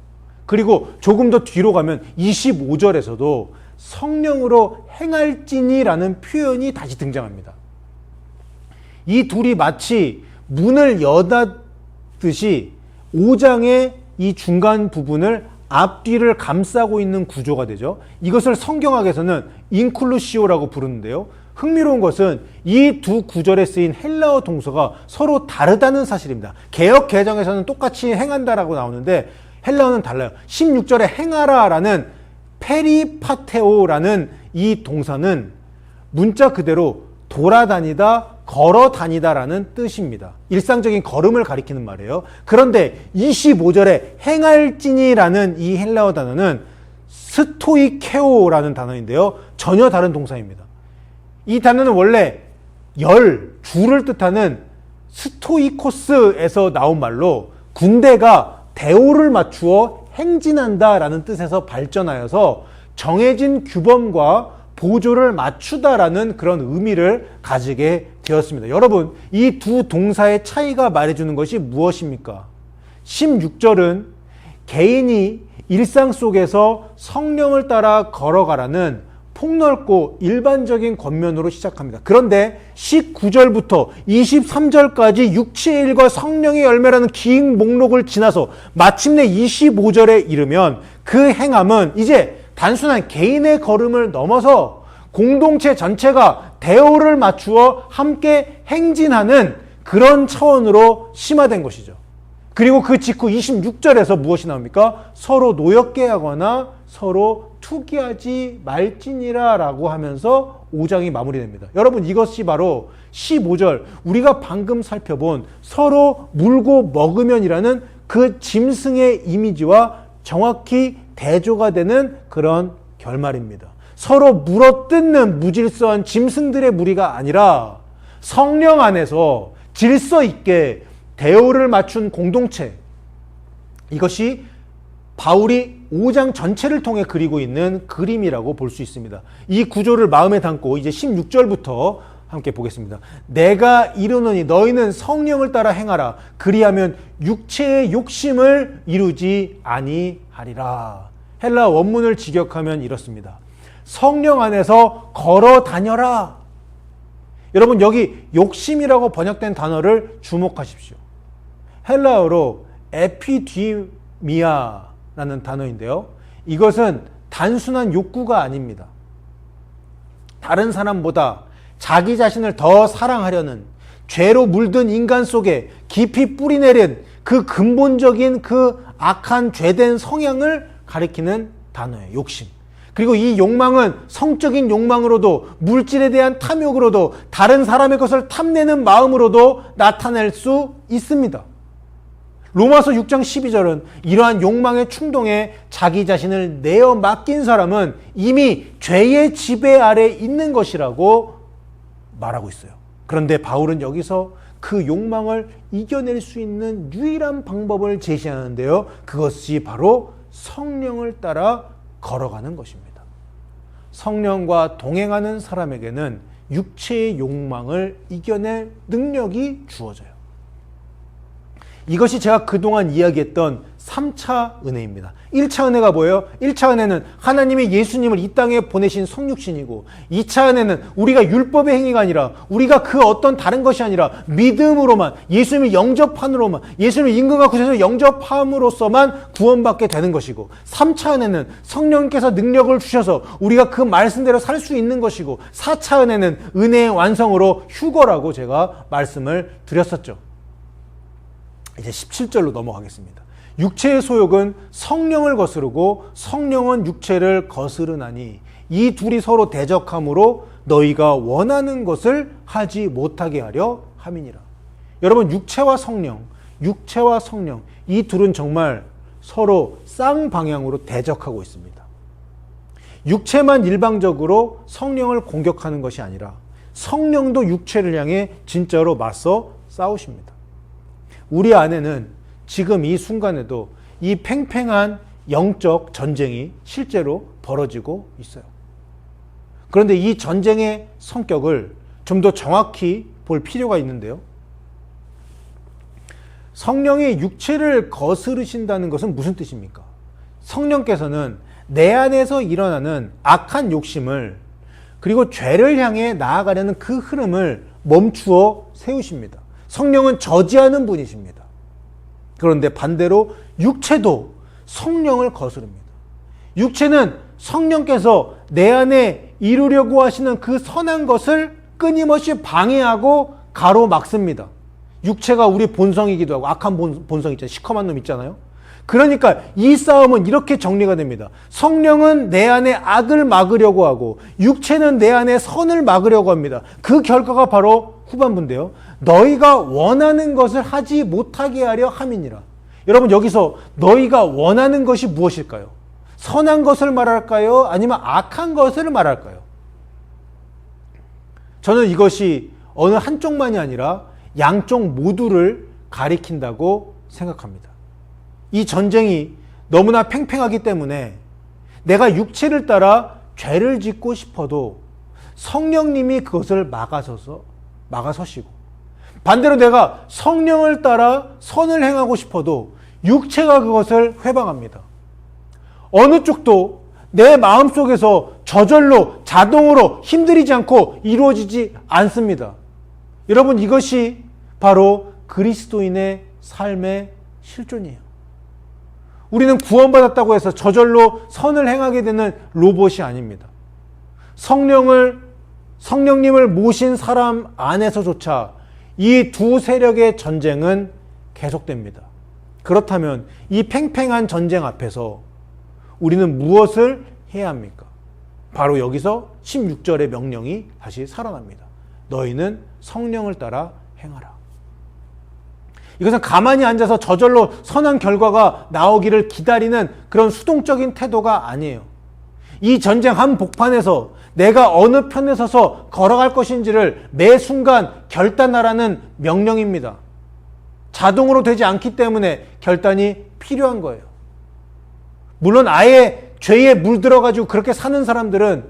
그리고 조금 더 뒤로 가면 25절에서도 성령으로 행할지니 라는 표현이 다시 등장합니다. 이 둘이 마치 문을 여닫듯이 5장의 이 중간 부분을 앞뒤를 감싸고 있는 구조가 되죠. 이것을 성경학에서는 인클루시오라고 부르는데요. 흥미로운 것은 이 두 구절에 쓰인 헬라어 동사가 서로 다르다는 사실입니다. 개역 개정에서는 똑같이 행한다라고 나오는데 헬라어는 달라요. 16절에 행하라라는 페리파테오라는 이 동사는 문자 그대로 돌아다니다, 걸어 다니다라는 뜻입니다. 일상적인 걸음을 가리키는 말이에요. 그런데 25절에 행할지니라는 이 헬라어 단어는 스토이케오라는 단어인데요. 전혀 다른 동사입니다. 이 단어는 원래 줄을 뜻하는 스토이코스에서 나온 말로 군대가 대오를 맞추어 행진한다라는 뜻에서 발전하여서 정해진 규범과 보조를 맞추다라는 그런 의미를 가지게 되었습니다. 여러분, 이 두 동사의 차이가 말해주는 것이 무엇입니까? 16절은 개인이 일상 속에서 성령을 따라 걸어가라는 폭넓고 일반적인 권면으로 시작합니다. 그런데 19절부터 23절까지 육체의 일과 성령의 열매라는 긴 목록을 지나서 마침내 25절에 이르면 그 행함은 이제 단순한 개인의 걸음을 넘어서 공동체 전체가 대오를 맞추어 함께 행진하는 그런 차원으로 심화된 것이죠. 그리고 그 직후 26절에서 무엇이 나옵니까? 서로 노엽게 하거나 서로 투기하지 말지니라 라고 하면서 5장이 마무리됩니다. 여러분, 이것이 바로 15절 우리가 방금 살펴본 서로 물고 먹으면이라는 그 짐승의 이미지와 정확히 대조가 되는 그런 결말입니다. 서로 물어뜯는 무질서한 짐승들의 무리가 아니라 성령 안에서 질서 있게 대오를 맞춘 공동체, 이것이 바울이 5장 전체를 통해 그리고 있는 그림이라고 볼 수 있습니다. 이 구조를 마음에 담고 이제 16절부터 함께 보겠습니다. 내가 이르노니 너희는 성령을 따라 행하라. 그리하면 육체의 욕심을 이루지 아니하리라. 헬라 원문을 직역하면 이렇습니다. 성령 안에서 걸어 다녀라. 여러분, 여기 욕심이라고 번역된 단어를 주목하십시오. 헬라어로 에피디미아라는 단어인데요. 이것은 단순한 욕구가 아닙니다. 다른 사람보다 자기 자신을 더 사랑하려는 죄로 물든 인간 속에 깊이 뿌리내린 그 근본적인 그 악한 죄된 성향을 가리키는 단어예요. 욕심. 그리고 이 욕망은 성적인 욕망으로도 물질에 대한 탐욕으로도 다른 사람의 것을 탐내는 마음으로도 나타낼 수 있습니다. 로마서 6장 12절은 이러한 욕망의 충동에 자기 자신을 내어 맡긴 사람은 이미 죄의 지배 아래 있는 것이라고 말하고 있어요. 그런데 바울은 여기서 그 욕망을 이겨낼 수 있는 유일한 방법을 제시하는데요. 그것이 바로 성령을 따라 걸어가는 것입니다. 성령과 동행하는 사람에게는 육체의 욕망을 이겨낼 능력이 주어져요. 이것이 제가 그동안 이야기했던 3차 은혜입니다. 1차 은혜가 뭐예요? 1차 은혜는 하나님이 예수님을 이 땅에 보내신 성육신이고, 2차 은혜는 우리가 율법의 행위가 아니라 우리가 그 어떤 다른 것이 아니라 믿음으로만, 예수님을 영접함으로만, 예수님을 임금과 구세주로 영접함으로써만 구원받게 되는 것이고, 3차 은혜는 성령께서 능력을 주셔서 우리가 그 말씀대로 살 수 있는 것이고, 4차 은혜는 은혜의 완성으로 휴거라고 제가 말씀을 드렸었죠. 이제 17절로 넘어가겠습니다. 육체의 소욕은 성령을 거스르고 성령은 육체를 거스르나니 이 둘이 서로 대적함으로 너희가 원하는 것을 하지 못하게 하려 함이니라. 여러분, 육체와 성령 이 둘은 정말 서로 쌍방향으로 대적하고 있습니다. 육체만 일방적으로 성령을 공격하는 것이 아니라 성령도 육체를 향해 진짜로 맞서 싸우십니다. 우리 안에는 지금 이 순간에도 이 팽팽한 영적 전쟁이 실제로 벌어지고 있어요. 그런데 이 전쟁의 성격을 좀 더 정확히 볼 필요가 있는데요. 성령이 육체를 거스르신다는 것은 무슨 뜻입니까? 성령께서는 내 안에서 일어나는 악한 욕심을 그리고 죄를 향해 나아가려는 그 흐름을 멈추어 세우십니다. 성령은 저지하는 분이십니다. 그런데 반대로 육체도 성령을 거스릅니다. 육체는 성령께서 내 안에 이루려고 하시는 그 선한 것을 끊임없이 방해하고 가로막습니다. 육체가 우리 본성이기도 하고 악한 본성 있잖아요. 시커먼 놈 있잖아요. 그러니까 이 싸움은 이렇게 정리가 됩니다. 성령은 내 안에 악을 막으려고 하고 육체는 내 안에 선을 막으려고 합니다. 그 결과가 바로 후반부인데요. 너희가 원하는 것을 하지 못하게 하려 함이니라. 여러분, 여기서 너희가 원하는 것이 무엇일까요? 선한 것을 말할까요? 아니면 악한 것을 말할까요? 저는 이것이 어느 한쪽만이 아니라 양쪽 모두를 가리킨다고 생각합니다. 이 전쟁이 너무나 팽팽하기 때문에 내가 육체를 따라 죄를 짓고 싶어도 성령님이 그것을 막아서시고, 반대로 내가 성령을 따라 선을 행하고 싶어도 육체가 그것을 회방합니다. 어느 쪽도 내 마음속에서 저절로 자동으로 힘들이지 않고 이루어지지 않습니다. 여러분, 이것이 바로 그리스도인의 삶의 실존이에요. 우리는 구원받았다고 해서 저절로 선을 행하게 되는 로봇이 아닙니다. 성령님을 모신 사람 안에서조차 이 두 세력의 전쟁은 계속됩니다. 그렇다면 이 팽팽한 전쟁 앞에서 우리는 무엇을 해야 합니까? 바로 여기서 16절의 명령이 다시 살아납니다. 너희는 성령을 따라 행하라. 이것은 가만히 앉아서 저절로 선한 결과가 나오기를 기다리는 그런 수동적인 태도가 아니에요. 이 전쟁 한복판에서 내가 어느 편에 서서 걸어갈 것인지를 매 순간 결단하라는 명령입니다. 자동으로 되지 않기 때문에 결단이 필요한 거예요. 물론 아예 죄에 물들어가지고 그렇게 사는 사람들은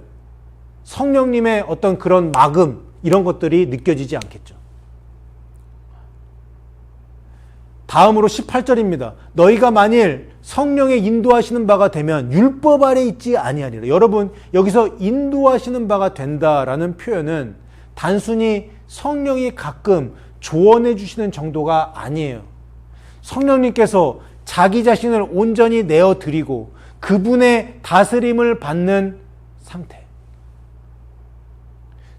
성령님의 어떤 그런 막음, 이런 것들이 느껴지지 않겠죠. 다음으로 18절입니다. 너희가 만일 성령의 인도하시는 바가 되면 율법 아래 있지 아니하리라. 여러분, 여기서 인도하시는 바가 된다라는 표현은 단순히 성령이 가끔 조언해 주시는 정도가 아니에요. 성령님께서 자기 자신을 온전히 내어드리고 그분의 다스림을 받는 상태.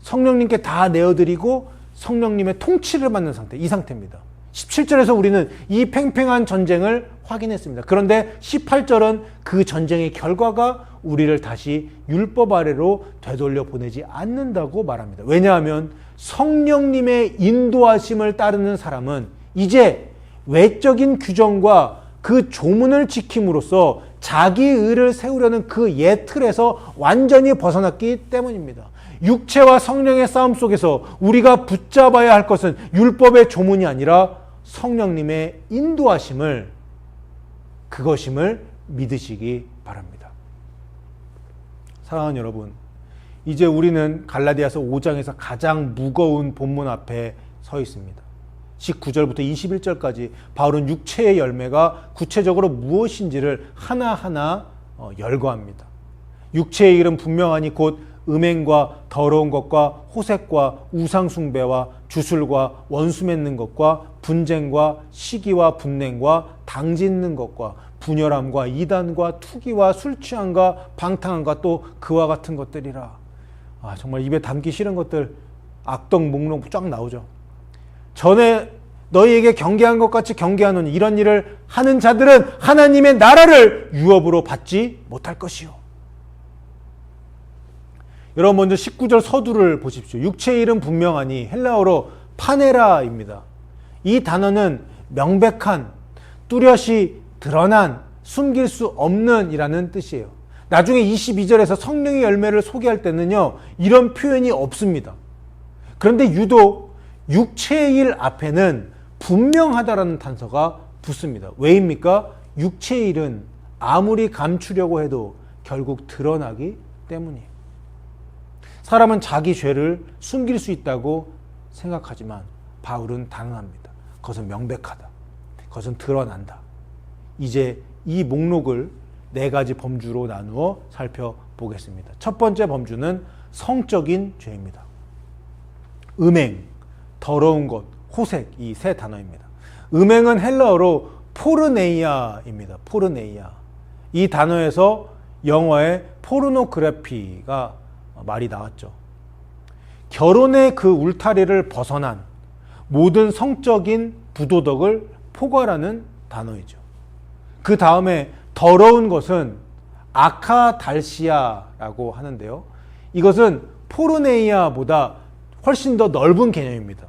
성령님께 다 내어드리고 성령님의 통치를 받는 상태. 이 상태입니다. 17절에서 우리는 이 팽팽한 전쟁을 확인했습니다. 그런데 18절은 그 전쟁의 결과가 우리를 다시 율법 아래로 되돌려 보내지 않는다고 말합니다. 왜냐하면 성령님의 인도하심을 따르는 사람은 이제 외적인 규정과 그 조문을 지킴으로써 자기 의를 세우려는 그 옛 틀에서 완전히 벗어났기 때문입니다. 육체와 성령의 싸움 속에서 우리가 붙잡아야 할 것은 율법의 조문이 아니라 성령님의 인도하심을, 그것임을 믿으시기 바랍니다. 사랑하는 여러분, 이제 우리는 갈라디아서 5장에서 가장 무거운 본문 앞에 서 있습니다. 19절부터 21절까지 바울은 육체의 열매가 구체적으로 무엇인지를 하나하나 열거합니다. 육체의 일은 분명하니 곧 음행과 더러운 것과 호색과 우상숭배와 주술과 원수 맺는 것과 분쟁과 시기와 분냉과 당짓는 것과 분열함과 이단과 투기와 술취함과 방탕함과 또 그와 같은 것들이라. 정말 입에 담기 싫은 것들, 악덕 목록 쫙 나오죠. 전에 너희에게 경계한 것 같이 경계하노니 이런 일을 하는 자들은 하나님의 나라를 유업으로 받지 못할 것이요. 여러분, 먼저 19절 서두를 보십시오. 육체의 일은 분명하니 헬라어로 파네라입니다. 이 단어는 명백한, 뚜렷이 드러난, 숨길 수 없는 이라는 뜻이에요. 나중에 22절에서 성령의 열매를 소개할 때는요, 이런 표현이 없습니다. 그런데 유독 육체의 일 앞에는 분명하다라는 단서가 붙습니다. 왜입니까? 육체의 일은 아무리 감추려고 해도 결국 드러나기 때문이에요. 사람은 자기 죄를 숨길 수 있다고 생각하지만 바울은 단언합니다. 그것은 명백하다. 그것은 드러난다. 이제 이 목록을 4가지 범주로 나누어 살펴보겠습니다. 첫 번째 범주는 성적인 죄입니다. 음행, 더러운 것, 호색, 이 3 단어입니다. 음행은 헬라어로 포르네이아입니다. 포르네이아. 이 단어에서 영어의 포르노그래피가 말이 나왔죠. 결혼의 그 울타리를 벗어난 모든 성적인 부도덕을 포괄하는 단어이죠. 그 다음에 더러운 것은 아카달시아라고 하는데요. 이것은 포르네이아보다 훨씬 더 넓은 개념입니다.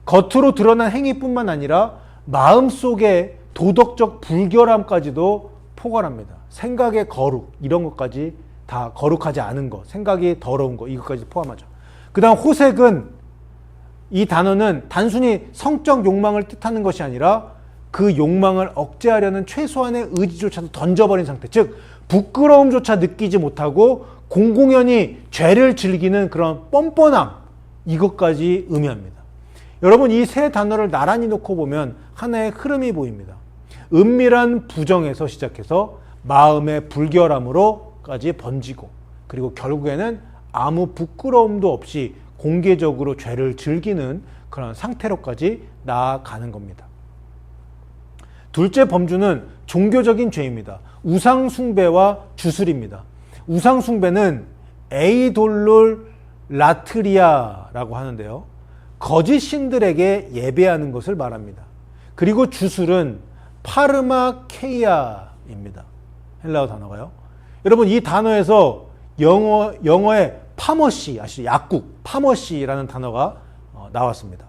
겉으로 드러난 행위뿐만 아니라 마음속의 도덕적 불결함까지도 포괄합니다. 생각의 거룩, 이런 것까지 다 거룩하지 않은 것, 생각이 더러운 것, 이것까지 포함하죠. 그 다음 호색은, 이 단어는 단순히 성적 욕망을 뜻하는 것이 아니라 그 욕망을 억제하려는 최소한의 의지조차도 던져버린 상태, 즉 부끄러움조차 느끼지 못하고 공공연히 죄를 즐기는 그런 뻔뻔함, 이것까지 의미합니다. 여러분, 이 3 단어를 나란히 놓고 보면 하나의 흐름이 보입니다. 은밀한 부정에서 시작해서 마음의 불결함으로까지 번지고, 그리고 결국에는 아무 부끄러움도 없이 공개적으로 죄를 즐기는 그런 상태로까지 나아가는 겁니다. 둘째 범주는 종교적인 죄입니다. 우상숭배와 주술입니다. 우상숭배는 에이돌롤 라트리아라고 하는데요. 거짓 신들에게 예배하는 것을 말합니다. 그리고 주술은 파르마케이아입니다. 헬라어 단어가요. 여러분, 이 단어에서 영어의 파머시, 아시죠? 약국, 파머시라는 단어가 나왔습니다.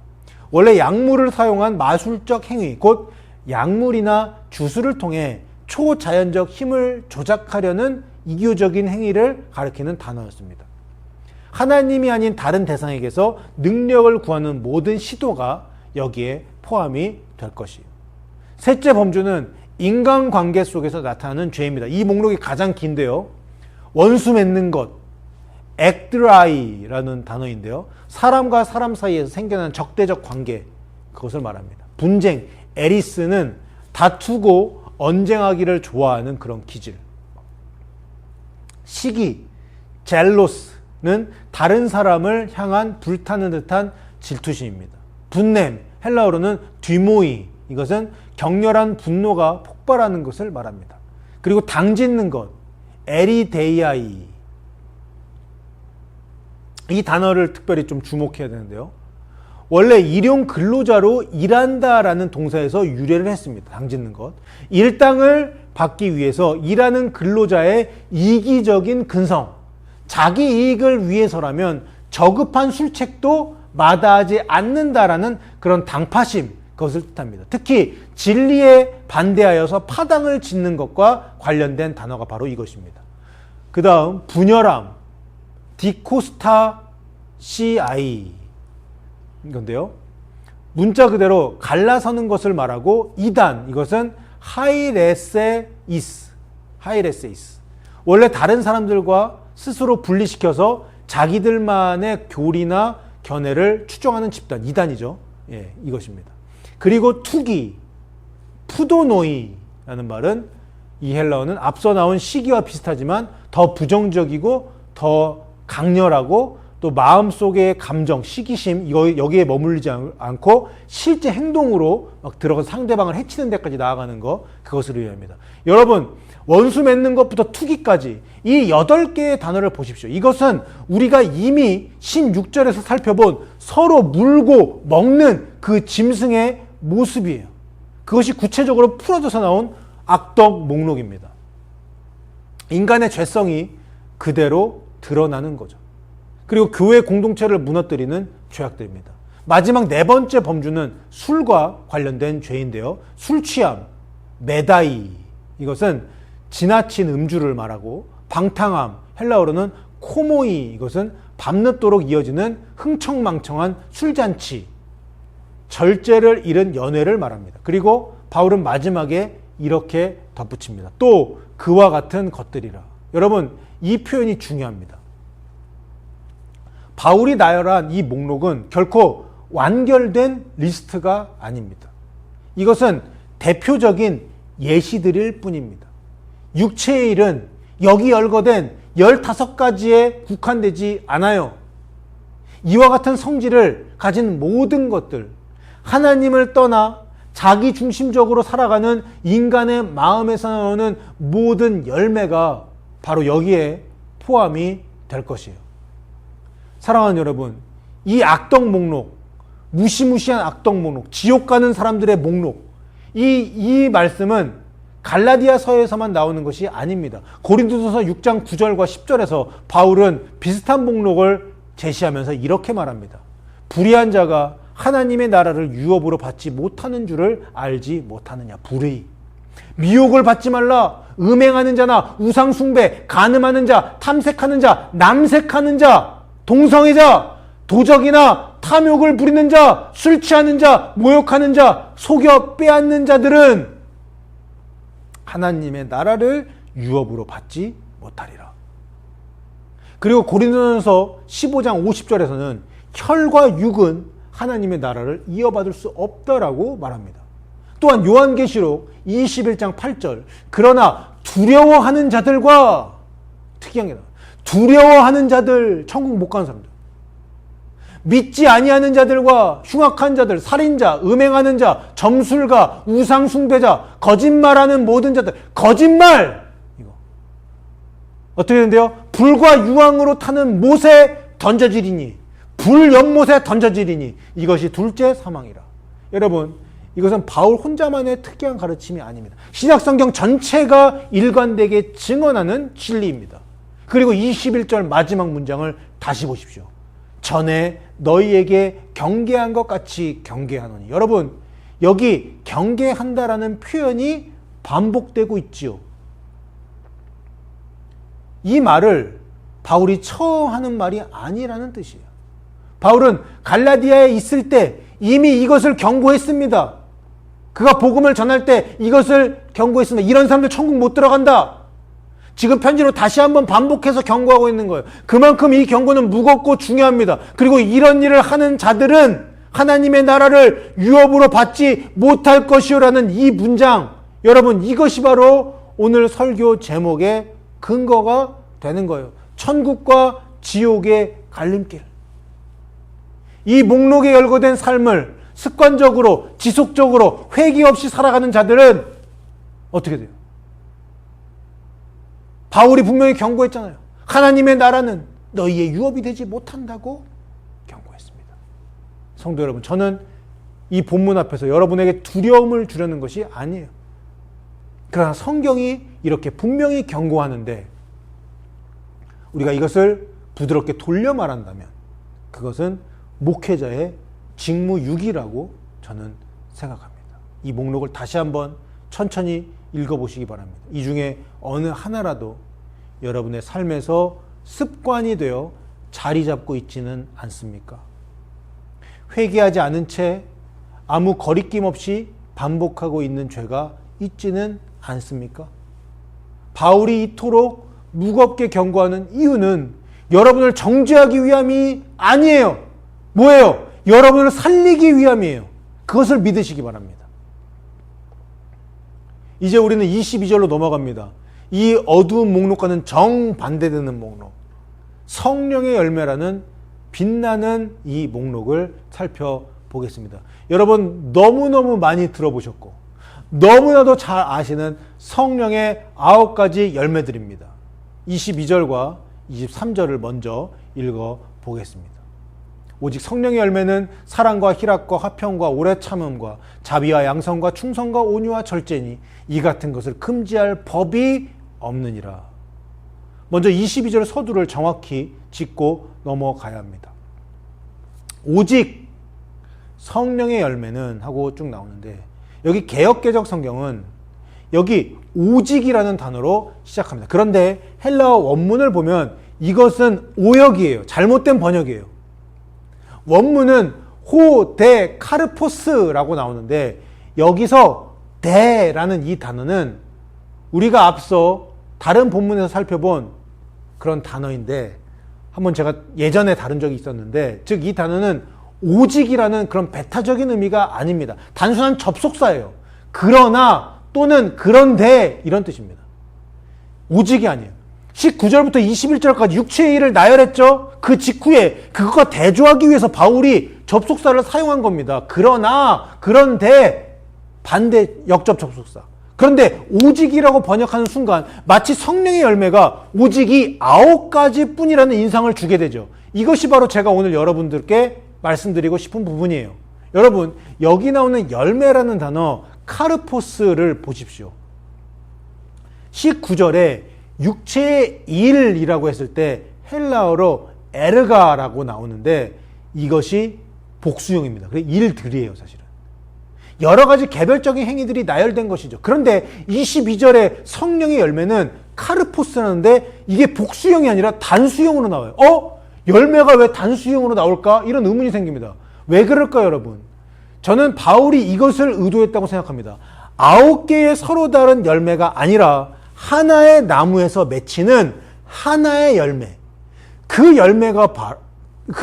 원래 약물을 사용한 마술적 행위, 곧 약물이나 주술을 통해 초자연적 힘을 조작하려는 이교적인 행위를 가리키는 단어였습니다. 하나님이 아닌 다른 대상에게서 능력을 구하는 모든 시도가 여기에 포함이 될 것이에요. 셋째 범주는 인간관계 속에서 나타나는 죄입니다. 이 목록이 가장 긴데요. 원수 맺는 것, 액드라이라는 단어인데요. 사람과 사람 사이에서 생겨난 적대적 관계, 그것을 말합니다. 분쟁, 에리스는 다투고 언쟁하기를 좋아하는 그런 기질. 시기, 젤로스는 다른 사람을 향한 불타는 듯한 질투심입니다. 분냄, 헬라어로는 뒤모이, 이것은 격렬한 분노가 폭발하는 것을 말합니다. 그리고 당짓는 것, 에리데이아이, 이 단어를 특별히 좀 주목해야 되는데요. 원래 일용 근로자로 일한다라는 동사에서 유래를 했습니다. 당짓는 것. 일당을 받기 위해서 일하는 근로자의 이기적인 근성, 자기 이익을 위해서라면 저급한 술책도 마다하지 않는다라는 그런 당파심, 그것을 뜻합니다. 특히 진리에 반대하여서 파당을 짓는 것과 관련된 단어가 바로 이것입니다. 그 다음 분열함, 디코스타시아이, 이건데요. 문자 그대로 갈라서는 것을 말하고 이단, 이것은 하이레세이스. 원래 다른 사람들과 스스로 분리시켜서 자기들만의 교리나 견해를 추종하는 집단, 이단이죠. 예, 이것입니다. 그리고 투기, 푸도노이라는 말은 이 헬라어는 앞서 나온 시기와 비슷하지만 더 부정적이고 더 강렬하고 또 마음속의 감정, 시기심, 여기에 머물리지 않고 실제 행동으로 막 들어가서 상대방을 해치는 데까지 나아가는 것, 그것을 의미합니다. 여러분, 원수 맺는 것부터 투기까지 이 8개의 단어를 보십시오. 이것은 우리가 이미 16절에서 살펴본 서로 물고 먹는 그 짐승의 모습이에요. 그것이 구체적으로 풀어져서 나온 악덕 목록입니다. 인간의 죄성이 그대로 드러나는 거죠. 그리고 교회 공동체를 무너뜨리는 죄악들입니다. 마지막 4번째 범주는 술과 관련된 죄인데요. 술 취함, 메다이, 이것은 지나친 음주를 말하고, 방탕함, 헬라어로는 코모이, 이것은 밤늦도록 이어지는 흥청망청한 술잔치, 절제를 잃은 연애를 말합니다. 그리고 바울은 마지막에 이렇게 덧붙입니다. 또 그와 같은 것들이라. 여러분, 이 표현이 중요합니다. 바울이 나열한 이 목록은 결코 완결된 리스트가 아닙니다. 이것은 대표적인 예시들일 뿐입니다. 육체의 일은 여기 열거된 15가지에 국한되지 않아요. 이와 같은 성질을 가진 모든 것들, 하나님을 떠나 자기 중심적으로 살아가는 인간의 마음에서 나오는 모든 열매가 바로 여기에 포함이 될 것이에요. 사랑하는 여러분, 이 악덕 목록, 무시무시한 악덕 목록, 지옥 가는 사람들의 목록, 이 말씀은 갈라디아서에서만 나오는 것이 아닙니다. 고린도서서 6장 9절과 10절에서 바울은 비슷한 목록을 제시하면서 이렇게 말합니다. 불의한 자가 하나님의 나라를 유업으로 받지 못하는 줄을 알지 못하느냐. 불의. 미혹을 받지 말라. 음행하는 자나 우상 숭배, 간음하는 자, 탐색하는 자, 남색하는 자, 동성애자, 도적이나 탐욕을 부리는 자, 술 취하는 자, 모욕하는 자, 속여 빼앗는 자들은 하나님의 나라를 유업으로 받지 못하리라. 그리고 고린도전서 15장 50절에서는 혈과 육은 하나님의 나라를 이어받을 수 없다라고 말합니다. 또한 요한계시록 21장 8절, 그러나 두려워하는 자들과, 특이한 게 나와요. 두려워하는 자들, 천국 못 가는 사람들, 믿지 아니하는 자들과 흉악한 자들, 살인자, 음행하는 자, 점술가, 우상숭배자, 거짓말하는 모든 자들, 거짓말! 이거 어떻게 되는데요? 불과 유황으로 타는 못에 던져지리니, 불연못에 던져지리니 이것이 둘째 사망이라. 여러분, 이것은 바울 혼자만의 특이한 가르침이 아닙니다. 신약성경 전체가 일관되게 증언하는 진리입니다. 그리고 21절 마지막 문장을 다시 보십시오. 전에 너희에게 경계한 것 같이 경계하노니. 여러분, 여기 경계한다라는 표현이 반복되고 있지요. 이 말을 바울이 처음 하는 말이 아니라는 뜻이에요. 바울은 갈라디아에 있을 때 이미 이것을 경고했습니다. 그가 복음을 전할 때 이것을 경고했습니다. 이런 사람들 천국 못 들어간다. 지금 편지로 다시 한번 반복해서 경고하고 있는 거예요. 그만큼 이 경고는 무겁고 중요합니다. 그리고 이런 일을 하는 자들은 하나님의 나라를 유업으로 받지 못할 것이요라는 이 문장, 여러분, 이것이 바로 오늘 설교 제목의 근거가 되는 거예요. 천국과 지옥의 갈림길. 이 목록에 열거된 삶을 습관적으로 지속적으로 회개 없이 살아가는 자들은 어떻게 돼요? 바울이 분명히 경고했잖아요. 하나님의 나라는 너희의 유업이 되지 못한다고 경고했습니다. 성도 여러분, 저는 이 본문 앞에서 여러분에게 두려움을 주려는 것이 아니에요. 그러나 성경이 이렇게 분명히 경고하는데 우리가 이것을 부드럽게 돌려 말한다면 그것은 목회자의 직무유기라고 저는 생각합니다. 이 목록을 다시 한번 천천히 읽어보시기 바랍니다. 이 중에 어느 하나라도 여러분의 삶에서 습관이 되어 자리 잡고 있지는 않습니까? 회개하지 않은 채 아무 거리낌 없이 반복하고 있는 죄가 있지는 않습니까? 바울이 이토록 무겁게 경고하는 이유는 여러분을 정죄하기 위함이 아니에요. 뭐예요? 여러분을 살리기 위함이에요. 그것을 믿으시기 바랍니다. 이제 우리는 22절로 넘어갑니다. 이 어두운 목록과는 정반대되는 목록, 성령의 열매라는 빛나는 이 목록을 살펴보겠습니다. 여러분, 너무너무 많이 들어보셨고 너무나도 잘 아시는 성령의 9가지 열매들입니다. 22절과 23절을 먼저 읽어보겠습니다. 오직 성령의 열매는 사랑과 희락과 화평과 오래 참음과 자비와 양성과 충성과 온유와 절제니 이 같은 것을 금지할 법이 없느니라. 먼저 22절 서두를 정확히 짚고 넘어가야 합니다. 오직 성령의 열매는 하고 쭉 나오는데 여기 개역개정 성경은 여기 오직이라는 단어로 시작합니다. 그런데 헬라어 원문을 보면 이것은 오역이에요. 잘못된 번역이에요. 원문은 호, 데, 카르포스라고 나오는데 여기서 데라는 이 단어는 우리가 앞서 다른 본문에서 살펴본 그런 단어인데 한번 제가 예전에 다룬 적이 있었는데, 즉 이 단어는 오직이라는 그런 배타적인 의미가 아닙니다. 단순한 접속사예요. 그러나 또는 그런데 이런 뜻입니다. 오직이 아니에요. 19절부터 21절까지 육체의 일을 나열했죠. 그 직후에 그것과 대조하기 위해서 바울이 접속사를 사용한 겁니다. 그러나, 그런데, 반대 역접 접속사. 그런데 오직이라고 번역하는 순간 마치 성령의 열매가 오직이 9가지 뿐이라는 인상을 주게 되죠. 이것이 바로 제가 오늘 여러분들께 말씀드리고 싶은 부분이에요. 여러분, 여기 나오는 열매라는 단어 카르포스를 보십시오. 19절에 육체의 일이라고 했을 때 헬라어로 에르가라고 나오는데 이것이 복수형입니다. 그래서 일들이에요, 사실은. 여러 가지 개별적인 행위들이 나열된 것이죠. 그런데 22절에 성령의 열매는 카르포스라는데 이게 복수형이 아니라 단수형으로 나와요. 열매가 왜 단수형으로 나올까? 이런 의문이 생깁니다. 왜 그럴까요, 여러분? 저는 바울이 이것을 의도했다고 생각합니다. 9개의 서로 다른 열매가 아니라 하나의 나무에서 맺히는 하나의 열매. 그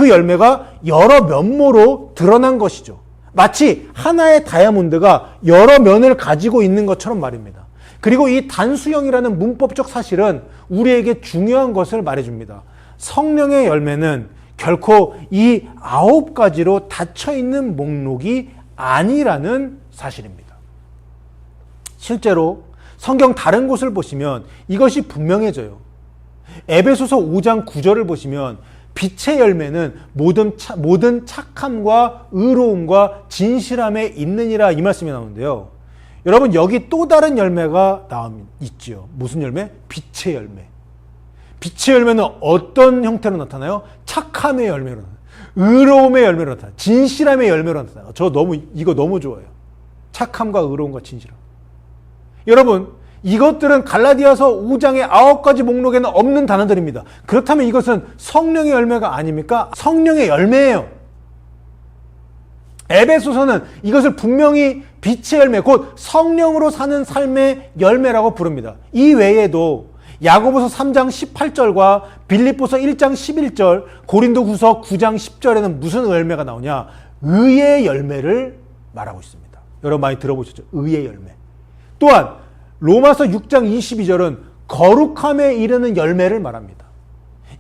열매가 여러 면모로 드러난 것이죠. 마치 하나의 다이아몬드가 여러 면을 가지고 있는 것처럼 말입니다. 그리고 이 단수형이라는 문법적 사실은 우리에게 중요한 것을 말해줍니다. 성령의 열매는 결코 이 9가지로 닫혀있는 목록이 아니라는 사실입니다. 실제로 성경 다른 곳을 보시면 이것이 분명해져요. 에베소서 5장 9절을 보시면 빛의 열매는 모든 착함과 의로움과 진실함에 있느니라 이 말씀이 나오는데요. 여러분, 여기 또 다른 열매가 있지요. 무슨 열매? 빛의 열매. 빛의 열매는 어떤 형태로 나타나요? 착함의 열매로 나타나요. 의로움의 열매로 나타나요. 진실함의 열매로 나타나요. 이거 너무 좋아요. 착함과 의로움과 진실함. 여러분, 이것들은 갈라디아서 5장의 9가지 목록에는 없는 단어들입니다. 그렇다면 이것은 성령의 열매가 아닙니까? 성령의 열매예요. 에베소서는 이것을 분명히 빛의 열매, 곧 성령으로 사는 삶의 열매라고 부릅니다. 이 외에도 야고보서 3장 18절과 빌립보서 1장 11절, 고린도후서 9장 10절에는 무슨 열매가 나오냐? 의의 열매를 말하고 있습니다. 여러분 많이 들어보셨죠? 의의 열매. 또한 로마서 6장 22절은 거룩함에 이르는 열매를 말합니다.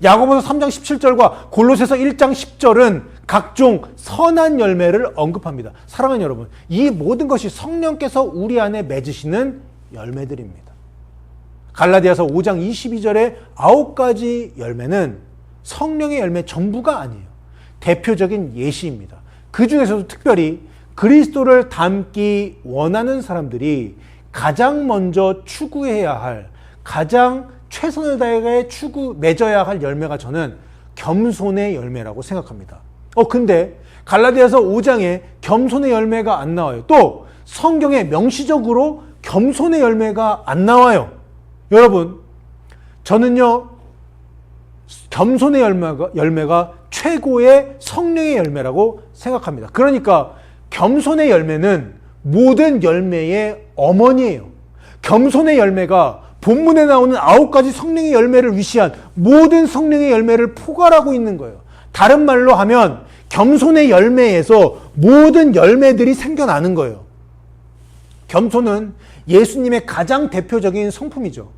야고보서 3장 17절과 골로새서 1장 10절은 각종 선한 열매를 언급합니다. 사랑하는 여러분, 이 모든 것이 성령께서 우리 안에 맺으시는 열매들입니다. 갈라디아서 5장 22절의 9가지 열매는 성령의 열매 전부가 아니에요. 대표적인 예시입니다. 그 중에서도 특별히 그리스도를 닮기 원하는 사람들이 가장 먼저 추구해야 할, 가장 최선을 다해 맺어야 할 열매가 저는 겸손의 열매라고 생각합니다. 근데 갈라디아서 5장에 겸손의 열매가 안 나와요. 또 성경에 명시적으로 겸손의 열매가 안 나와요. 여러분, 저는요, 겸손의 열매가 최고의 성령의 열매라고 생각합니다. 그러니까 겸손의 열매는 모든 열매의 어머니예요. 겸손의 열매가 본문에 나오는 9가지 성령의 열매를 위시한 모든 성령의 열매를 포괄하고 있는 거예요. 다른 말로 하면 겸손의 열매에서 모든 열매들이 생겨나는 거예요. 겸손은 예수님의 가장 대표적인 성품이죠.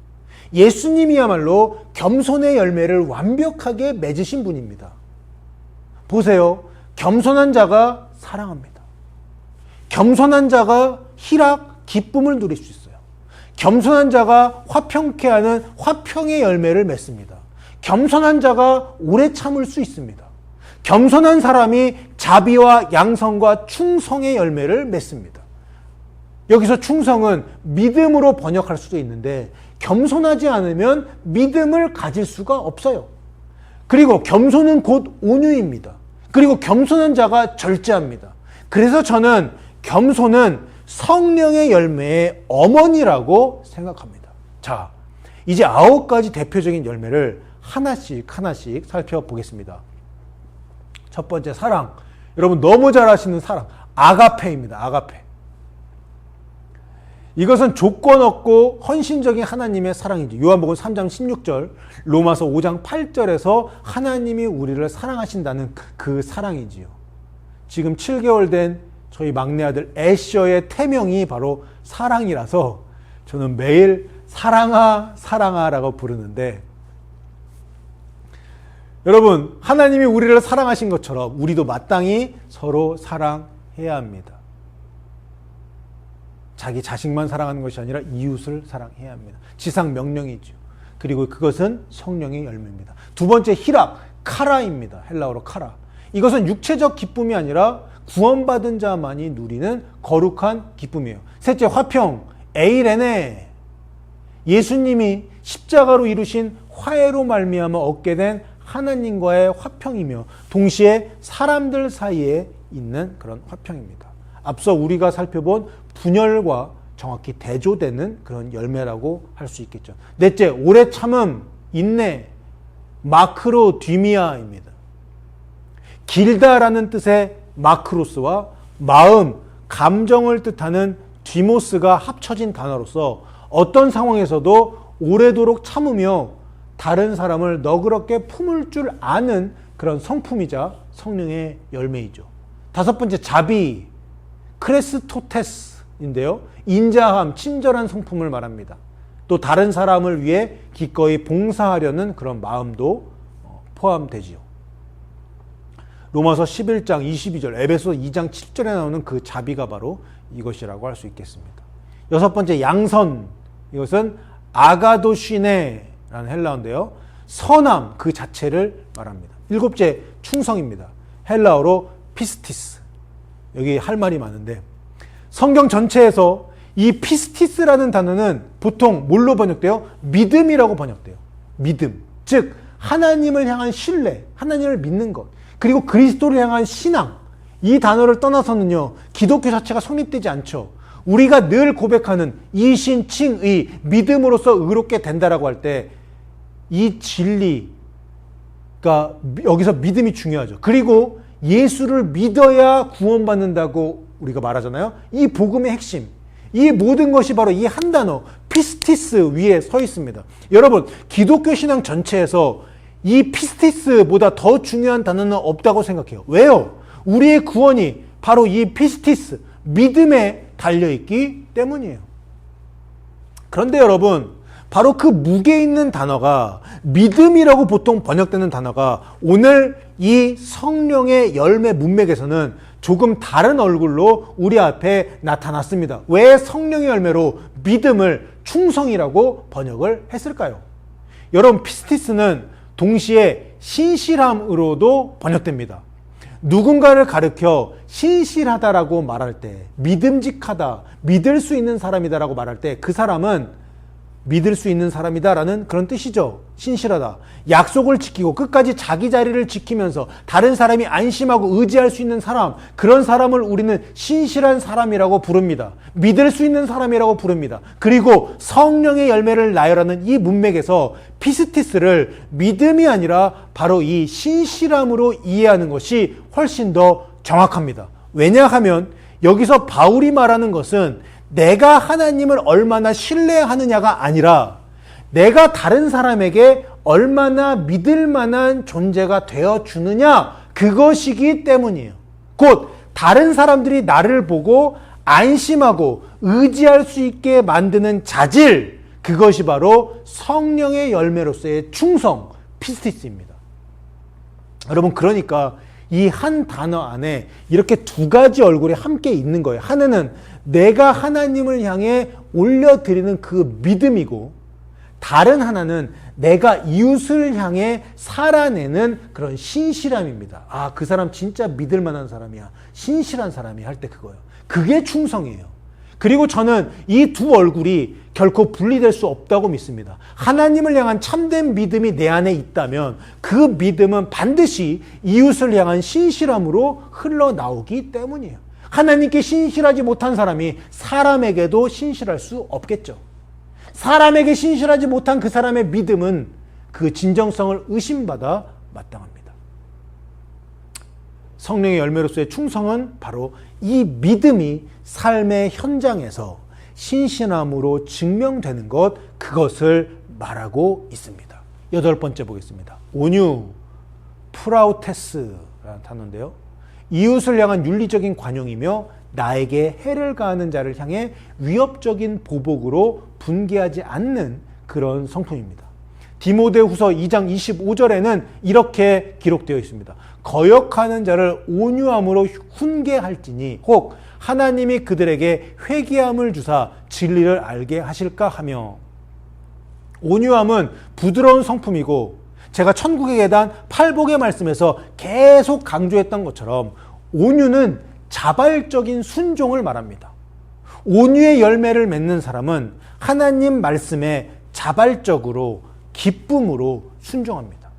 예수님이야말로 겸손의 열매를 완벽하게 맺으신 분입니다. 보세요. 겸손한 자가 사랑합니다. 겸손한 자가 희락, 기쁨을 누릴 수 있어요. 겸손한 자가 화평케 하는 화평의 열매를 맺습니다. 겸손한 자가 오래 참을 수 있습니다. 겸손한 사람이 자비와 양성과 충성의 열매를 맺습니다. 여기서 충성은 믿음으로 번역할 수도 있는데 겸손하지 않으면 믿음을 가질 수가 없어요. 그리고 겸손은 곧 온유입니다. 그리고 겸손한 자가 절제합니다. 그래서 저는 겸손은 성령의 열매의 어머니라고 생각합니다. 자, 이제 9가지 대표적인 열매를 하나씩 살펴보겠습니다. 첫 번째, 사랑. 여러분 너무 잘 아시는 사랑. 아가페입니다. 아가페. 이것은 조건 없고 헌신적인 하나님의 사랑이죠. 요한복음 3장 16절, 로마서 5장 8절에서 하나님이 우리를 사랑하신다는 그 사랑이지요. 지금 7개월 된 저희 막내 아들 애셔의 태명이 바로 사랑이라서 저는 매일 사랑아 사랑아라고 부르는데, 여러분, 하나님이 우리를 사랑하신 것처럼 우리도 마땅히 서로 사랑해야 합니다. 자기 자식만 사랑하는 것이 아니라 이웃을 사랑해야 합니다. 지상 명령이죠. 그리고 그것은 성령의 열매입니다. 두 번째, 희락, 카라입니다. 헬라어로 카라. 이것은 육체적 기쁨이 아니라 구원받은 자만이 누리는 거룩한 기쁨이에요. 셋째, 화평, 에이레네. 예수님이 십자가로 이루신 화해로 말미암아 얻게 된 하나님과의 화평이며 동시에 사람들 사이에 있는 그런 화평입니다. 앞서 우리가 살펴본 분열과 정확히 대조되는 그런 열매라고 할 수 있겠죠. 넷째, 오래 참음, 인내, 마크로디미아입니다. 길다라는 뜻의 마크로스와 마음, 감정을 뜻하는 디모스가 합쳐진 단어로서 어떤 상황에서도 오래도록 참으며 다른 사람을 너그럽게 품을 줄 아는 그런 성품이자 성령의 열매이죠. 다섯 번째, 자비, 크레스토테스인데요. 인자함, 친절한 성품을 말합니다. 또 다른 사람을 위해 기꺼이 봉사하려는 그런 마음도 포함되지요. 로마서 11장 22절, 에베소 2장 7절에 나오는 그 자비가 바로 이것이라고 할 수 있겠습니다. 여섯 번째, 양선. 이것은 아가도시네라는 헬라어인데요. 선함 그 자체를 말합니다. 일곱째, 충성입니다. 헬라어로 피스티스. 여기 할 말이 많은데 성경 전체에서 이 피스티스라는 단어는 보통 뭘로 번역돼요? 믿음이라고 번역돼요. 믿음. 즉 하나님을 향한 신뢰, 하나님을 믿는 것, 그리고 그리스도를 향한 신앙. 이 단어를 떠나서는요, 기독교 자체가 성립되지 않죠. 우리가 늘 고백하는 이신칭의, 믿음으로써 의롭게 된다라고 할 때 이 진리가 여기서 믿음이 중요하죠. 그리고 예수를 믿어야 구원받는다고 우리가 말하잖아요. 이 복음의 핵심, 이 모든 것이 바로 이 한 단어 피스티스 위에 서 있습니다. 여러분, 기독교 신앙 전체에서 이 피스티스보다 더 중요한 단어는 없다고 생각해요. 왜요? 우리의 구원이 바로 이 피스티스, 믿음에 달려있기 때문이에요. 그런데 여러분, 바로 그 무게 있는 단어가, 믿음이라고 보통 번역되는 단어가 오늘 이 성령의 열매 문맥에서는 조금 다른 얼굴로 우리 앞에 나타났습니다. 왜 성령의 열매로 믿음을 충성이라고 번역을 했을까요? 여러분, 피스티스는 동시에 신실함으로도 번역됩니다. 누군가를 가르쳐 신실하다라고 말할 때, 믿음직하다, 믿을 수 있는 사람이다라고 말할 때 그 사람은 믿을 수 있는 사람이다라는 그런 뜻이죠. 신실하다. 약속을 지키고 끝까지 자기 자리를 지키면서 다른 사람이 안심하고 의지할 수 있는 사람, 그런 사람을 우리는 신실한 사람이라고 부릅니다. 믿을 수 있는 사람이라고 부릅니다. 그리고 성령의 열매를 나열하는 이 문맥에서 피스티스를 믿음이 아니라 바로 이 신실함으로 이해하는 것이 훨씬 더 정확합니다. 왜냐하면 여기서 바울이 말하는 것은 내가 하나님을 얼마나 신뢰하느냐가 아니라 내가 다른 사람에게 얼마나 믿을 만한 존재가 되어주느냐, 그것이기 때문이에요. 곧 다른 사람들이 나를 보고 안심하고 의지할 수 있게 만드는 자질, 그것이 바로 성령의 열매로서의 충성, 피스티스입니다. 여러분, 그러니까 이 한 단어 안에 이렇게 두 가지 얼굴이 함께 있는 거예요. 하나는 내가 하나님을 향해 올려드리는 그 믿음이고, 다른 하나는 내가 이웃을 향해 살아내는 그런 신실함입니다. 아, 그 사람 진짜 믿을 만한 사람이야, 신실한 사람이 할 때 그거예요. 그게 충성이에요. 그리고 저는 이 두 얼굴이 결코 분리될 수 없다고 믿습니다. 하나님을 향한 참된 믿음이 내 안에 있다면 그 믿음은 반드시 이웃을 향한 신실함으로 흘러나오기 때문이에요. 하나님께 신실하지 못한 사람이 사람에게도 신실할 수 없겠죠. 사람에게 신실하지 못한 그 사람의 믿음은 그 진정성을 의심받아 마땅합니다. 성령의 열매로서의 충성은 바로 이 믿음이 삶의 현장에서 신실함으로 증명되는 것, 그것을 말하고 있습니다. 8번째 보겠습니다. 온유, 프라우테스라는 단어인데요. 이웃을 향한 윤리적인 관용이며 나에게 해를 가하는 자를 향해 위협적인 보복으로 분개하지 않는 그런 성품입니다. 디모데후서 2장 25절에는 이렇게 기록되어 있습니다. 거역하는 자를 온유함으로 훈계할지니 혹 하나님이 그들에게 회개함을 주사 진리를 알게 하실까 하며, 온유함은 부드러운 성품이고 제가 천국의 계단 팔복의 말씀에서 계속 강조했던 것처럼 온유는 자발적인 순종을 말합니다. 온유의 열매를 맺는 사람은 하나님 말씀에 자발적으로 기쁨으로 순종합니다.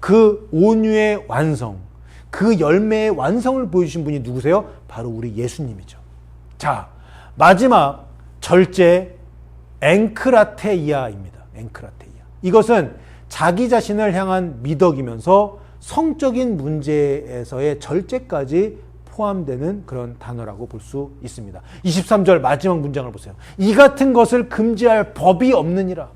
그 온유의 완성, 그 열매의 완성을 보여주신 분이 누구세요? 바로 우리 예수님이죠. 자, 마지막 절제 엥크라테이아입니다. 엥크라테이아. 이것은 자기 자신을 향한 미덕이면서 성적인 문제에서의 절제까지 포함되는 그런 단어라고 볼 수 있습니다. 23절 마지막 문장을 보세요. 이 같은 것을 금지할 법이 없느니라.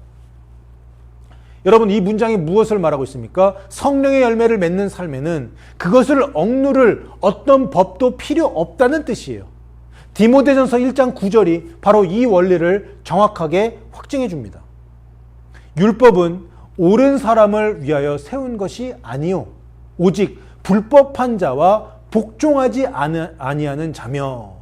여러분, 이 문장이 무엇을 말하고 있습니까? 성령의 열매를 맺는 삶에는 그것을 억누를 어떤 법도 필요 없다는 뜻이에요. 디모데전서 1장 9절이 바로 이 원리를 정확하게 확증해 줍니다. 율법은 옳은 사람을 위하여 세운 것이 아니요 오직 불법한 자와 복종하지 아니하는 자며.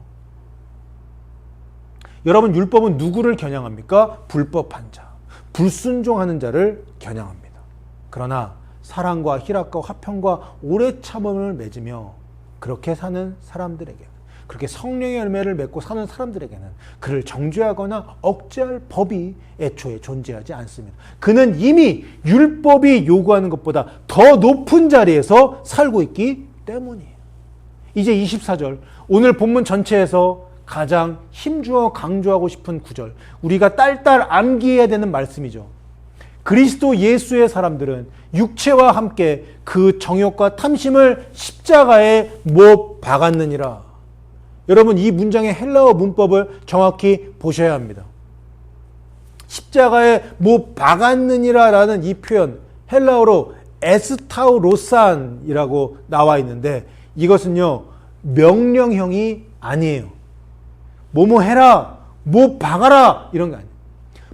여러분, 율법은 누구를 겨냥합니까? 불법한 자, 불순종하는 자를 겨냥합니다. 그러나 사랑과 희락과 화평과 오래 참음을 맺으며 그렇게 사는 사람들에게, 그렇게 성령의 열매를 맺고 사는 사람들에게는 그를 정죄하거나 억제할 법이 애초에 존재하지 않습니다. 그는 이미 율법이 요구하는 것보다 더 높은 자리에서 살고 있기 때문이에요. 이제 24절, 오늘 본문 전체에서 가장 힘주어 강조하고 싶은 구절, 우리가 딸딸 암기해야 되는 말씀이죠. 그리스도 예수의 사람들은 육체와 함께 그 정욕과 탐심을 십자가에 못 박았느니라. 여러분, 이 문장의 헬라어 문법을 정확히 보셔야 합니다. 십자가에 못 박았느니라 라는 이 표현, 헬라어로 에스타우로산이라고 나와 있는데, 이것은요 명령형이 아니에요. 뭐뭐 해라, 뭐 박아라 이런 거 아니에요.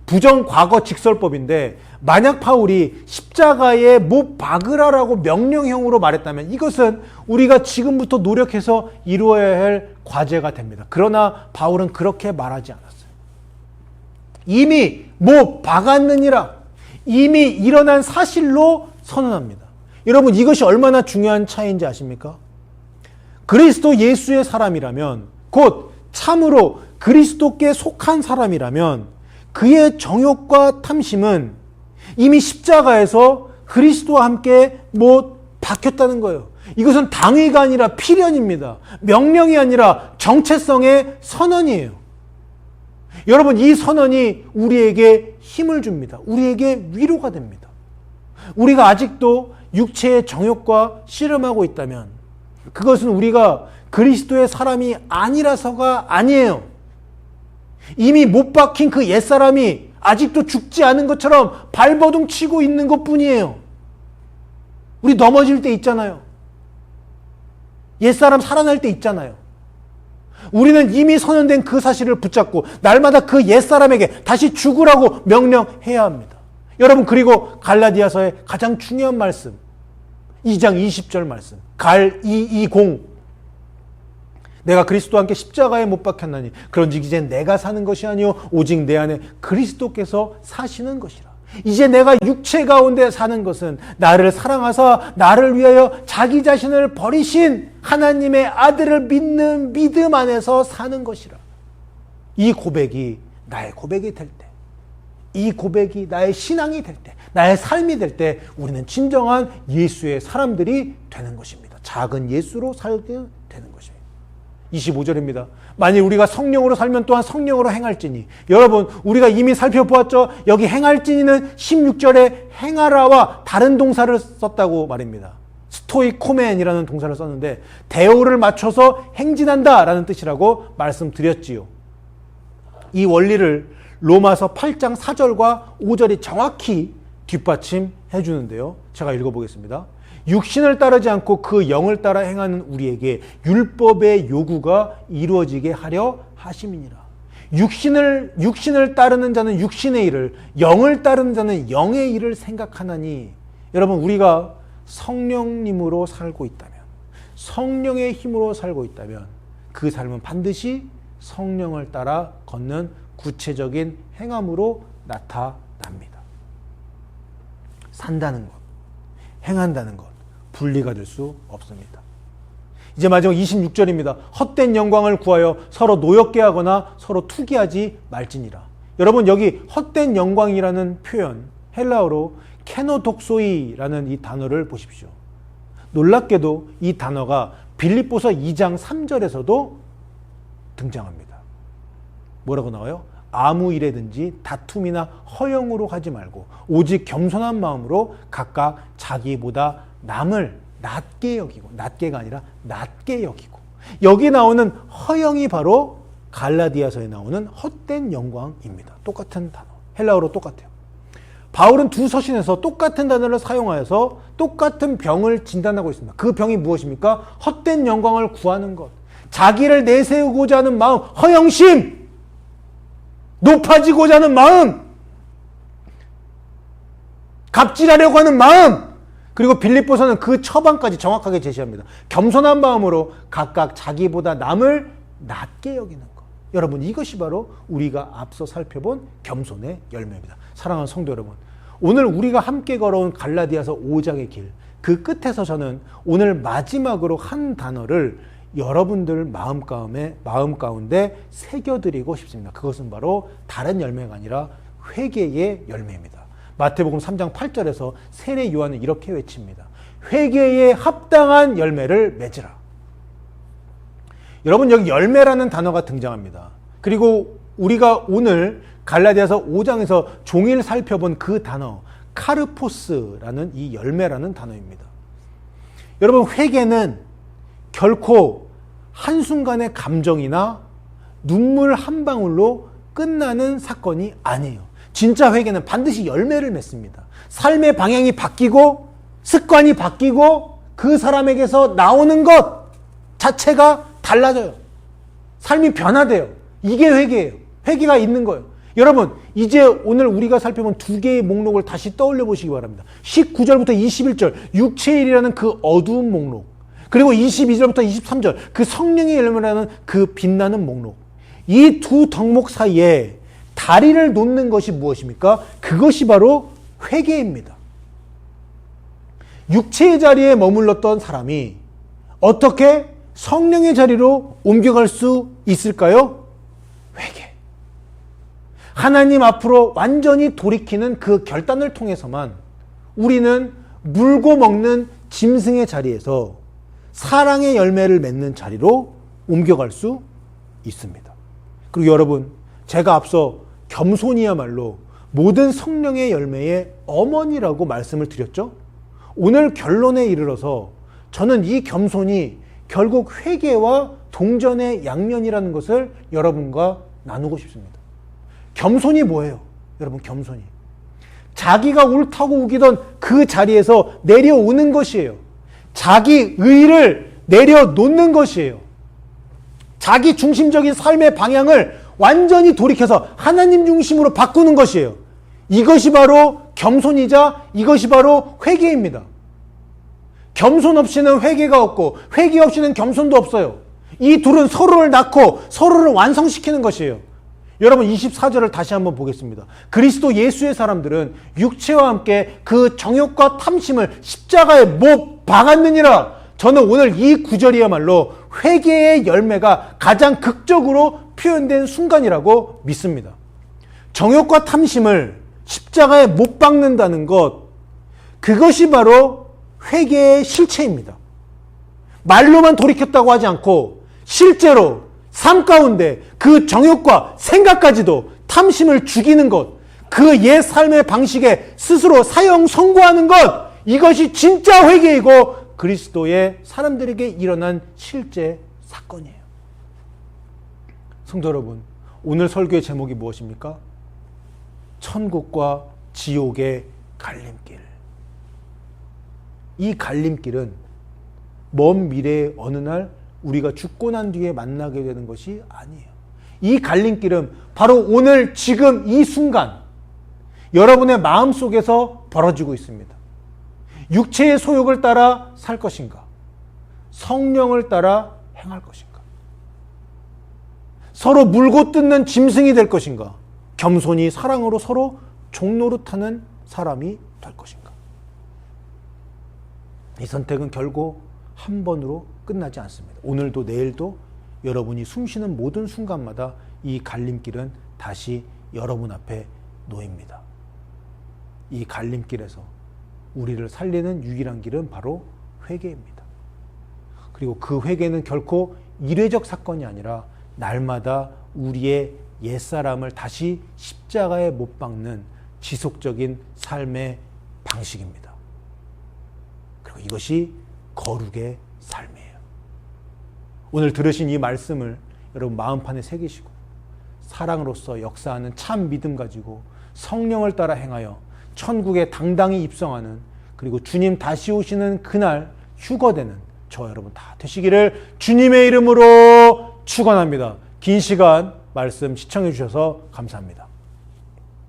부정과거 직설법인데, 만약 바울이 십자가에 못 박으라라고 명령형으로 말했다면 이것은 우리가 지금부터 노력해서 이루어야 할 과제가 됩니다. 그러나 바울은 그렇게 말하지 않았어요. 이미 못 박았느니라, 이미 일어난 사실로 선언합니다. 여러분, 이것이 얼마나 중요한 차이인지 아십니까? 그리스도 예수의 사람이라면, 곧 참으로 그리스도께 속한 사람이라면 그의 정욕과 탐심은 이미 십자가에서 그리스도와 함께 못 박혔다는 거예요. 이것은 당위가 아니라 필연입니다. 명령이 아니라 정체성의 선언이에요. 여러분, 이 선언이 우리에게 힘을 줍니다. 우리에게 위로가 됩니다. 우리가 아직도 육체의 정욕과 씨름하고 있다면 그것은 우리가 그리스도의 사람이 아니라서가 아니에요. 이미 못 박힌 그 옛사람이 아직도 죽지 않은 것처럼 발버둥 치고 있는 것뿐이에요. 우리 넘어질 때 있잖아요. 옛사람 살아날 때 있잖아요. 우리는 이미 선언된 그 사실을 붙잡고 날마다 그 옛사람에게 다시 죽으라고 명령해야 합니다. 여러분, 그리고 갈라디아서의 가장 중요한 말씀, 2장 20절 말씀, 갈 220, 내가 그리스도와 함께 십자가에 못 박혔나니 그런즉 이제 내가 사는 것이 아니요 오직 내 안에 그리스도께서 사시는 것이라. 이제 내가 육체 가운데 사는 것은 나를 사랑하사 나를 위하여 자기 자신을 버리신 하나님의 아들을 믿는 믿음 안에서 사는 것이라. 이 고백이 나의 고백이 될 때, 이 고백이 나의 신앙이 될 때, 나의 삶이 될 때 우리는 진정한 예수의 사람들이 되는 것입니다. 작은 예수로 살게 되는 것입니다. 25절입니다. 만일 우리가 성령으로 살면 또한 성령으로 행할지니. 여러분, 우리가 이미 살펴보았죠. 여기 행할지니는 16절에 행하라와 다른 동사를 썼다고 말입니다. 스토이코멘이라는 동사를 썼는데 대오를 맞춰서 행진한다 라는 뜻이라고 말씀드렸지요. 이 원리를 로마서 8장 4절과 5절이 정확히 뒷받침해 주는데요. 제가 읽어보겠습니다. 육신을 따르지 않고 그 영을 따라 행하는 우리에게 율법의 요구가 이루어지게 하려 하심이니라. 육신을 따르는 자는 육신의 일을, 영을 따르는 자는 영의 일을 생각하나니. 여러분, 우리가 성령님으로 살고 있다면, 성령의 힘으로 살고 있다면 그 삶은 반드시 성령을 따라 걷는 구체적인 행함으로 나타납니다. 산다는 것, 행한다는 것, 분리가 될 수 없습니다. 이제 마지막 26절입니다. 헛된 영광을 구하여 서로 노엽게 하거나 서로 투기하지 말지니라. 여러분, 여기 헛된 영광이라는 표현, 헬라어로 케노독소이라는 이 단어를 보십시오. 놀랍게도 이 단어가 빌립보서 2장 3절에서도 등장합니다. 뭐라고 나와요? 아무 일에든지 다툼이나 허영으로 하지 말고 오직 겸손한 마음으로 각각 자기보다 남을 낮게 여기고, 낮게가 아니라 낮게 여기고, 여기 나오는 허영이 바로 갈라디아서에 나오는 헛된 영광입니다. 똑같은 단어, 헬라어로 똑같아요. 바울은 두 서신에서 똑같은 단어를 사용하여서 똑같은 병을 진단하고 있습니다. 그 병이 무엇입니까? 헛된 영광을 구하는 것, 자기를 내세우고자 하는 마음, 허영심, 높아지고자 하는 마음, 갑질하려고 하는 마음. 그리고 빌립보서는 그 처방까지 정확하게 제시합니다. 겸손한 마음으로 각각 자기보다 남을 낮게 여기는 것. 여러분, 이것이 바로 우리가 앞서 살펴본 겸손의 열매입니다. 사랑하는 성도 여러분, 오늘 우리가 함께 걸어온 갈라디아서 5장의 길, 그 끝에서 저는 오늘 마지막으로 한 단어를 여러분들 마음 가운데 새겨드리고 싶습니다. 그것은 바로 다른 열매가 아니라 회개의 열매입니다. 마태복음 3장 8절에서 세례 요한은 이렇게 외칩니다. 회개에 합당한 열매를 맺으라. 여러분, 여기 열매라는 단어가 등장합니다. 그리고 우리가 오늘 갈라디아서 5장에서 종일 살펴본 그 단어, 카르포스라는 이 열매라는 단어입니다. 여러분, 회개는 결코 한순간의 감정이나 눈물 한 방울로 끝나는 사건이 아니에요. 진짜 회개는 반드시 열매를 맺습니다. 삶의 방향이 바뀌고 습관이 바뀌고 그 사람에게서 나오는 것 자체가 달라져요. 삶이 변화돼요. 이게 회개예요. 회개가 있는 거예요. 여러분, 이제 오늘 우리가 살펴본 두 개의 목록을 다시 떠올려 보시기 바랍니다. 19절부터 21절, 육체의 일이라는 그 어두운 목록, 그리고 22절부터 23절, 그 성령의 열매라는 그 빛나는 목록. 이 두 덕목 사이에 다리를 놓는 것이 무엇입니까? 그것이 바로 회개입니다. 육체의 자리에 머물렀던 사람이 어떻게 성령의 자리로 옮겨갈 수 있을까요? 회개. 하나님 앞으로 완전히 돌이키는 그 결단을 통해서만 우리는 물고 먹는 짐승의 자리에서 사랑의 열매를 맺는 자리로 옮겨갈 수 있습니다. 그리고 여러분, 제가 앞서 겸손이야말로 모든 성령의 열매의 어머니라고 말씀을 드렸죠? 오늘 결론에 이르러서 저는 이 겸손이 결국 회개와 동전의 양면이라는 것을 여러분과 나누고 싶습니다. 겸손이 뭐예요? 여러분, 겸손이 자기가 옳다고 우기던 그 자리에서 내려오는 것이에요. 자기 의를 내려놓는 것이에요. 자기 중심적인 삶의 방향을 완전히 돌이켜서 하나님 중심으로 바꾸는 것이에요. 이것이 바로 겸손이자 이것이 바로 회개입니다. 겸손 없이는 회개가 없고 회개 없이는 겸손도 없어요. 이 둘은 서로를 낳고 서로를 완성시키는 것이에요. 여러분, 24절을 다시 한번 보겠습니다. 그리스도 예수의 사람들은 육체와 함께 그 정욕과 탐심을 십자가에 못 박았느니라. 저는 오늘 이 구절이야말로 회개의 열매가 가장 극적으로 표현된 순간이라고 믿습니다. 정욕과 탐심을 십자가에 못 박는다는 것, 그것이 바로 회개의 실체입니다. 말로만 돌이켰다고 하지 않고 실제로 삶 가운데 그 정욕과 생각까지도 탐심을 죽이는 것, 그 옛 삶의 방식에 스스로 사형 선고하는 것, 이것이 진짜 회개이고 그리스도의 사람들에게 일어난 실제 사건이에요. 성도 여러분, 오늘 설교의 제목이 무엇입니까? 천국과 지옥의 갈림길. 이 갈림길은 먼 미래의 어느 날 우리가 죽고 난 뒤에 만나게 되는 것이 아니에요. 이 갈림길은 바로 오늘 지금 이 순간 여러분의 마음속에서 벌어지고 있습니다. 육체의 소욕을 따라 살 것인가? 성령을 따라 행할 것인가? 서로 물고 뜯는 짐승이 될 것인가? 겸손히 사랑으로 서로 종노릇하는 사람이 될 것인가? 이 선택은 결국 한 번으로 끝나지 않습니다. 오늘도 내일도 여러분이 숨쉬는 모든 순간마다 이 갈림길은 다시 여러분 앞에 놓입니다. 이 갈림길에서 우리를 살리는 유일한 길은 바로 회개입니다. 그리고 그 회개는 결코 일회적 사건이 아니라 날마다 우리의 옛사람을 다시 십자가에 못 박는 지속적인 삶의 방식입니다. 그리고 이것이 거룩의 삶이에요. 오늘 들으신 이 말씀을 여러분 마음판에 새기시고 사랑으로서 역사하는 참 믿음 가지고 성령을 따라 행하여 천국에 당당히 입성하는, 그리고 주님 다시 오시는 그날 휴거되는 저 여러분 다 되시기를 주님의 이름으로 축원합니다. 긴 시간 말씀 시청해 주셔서 감사합니다.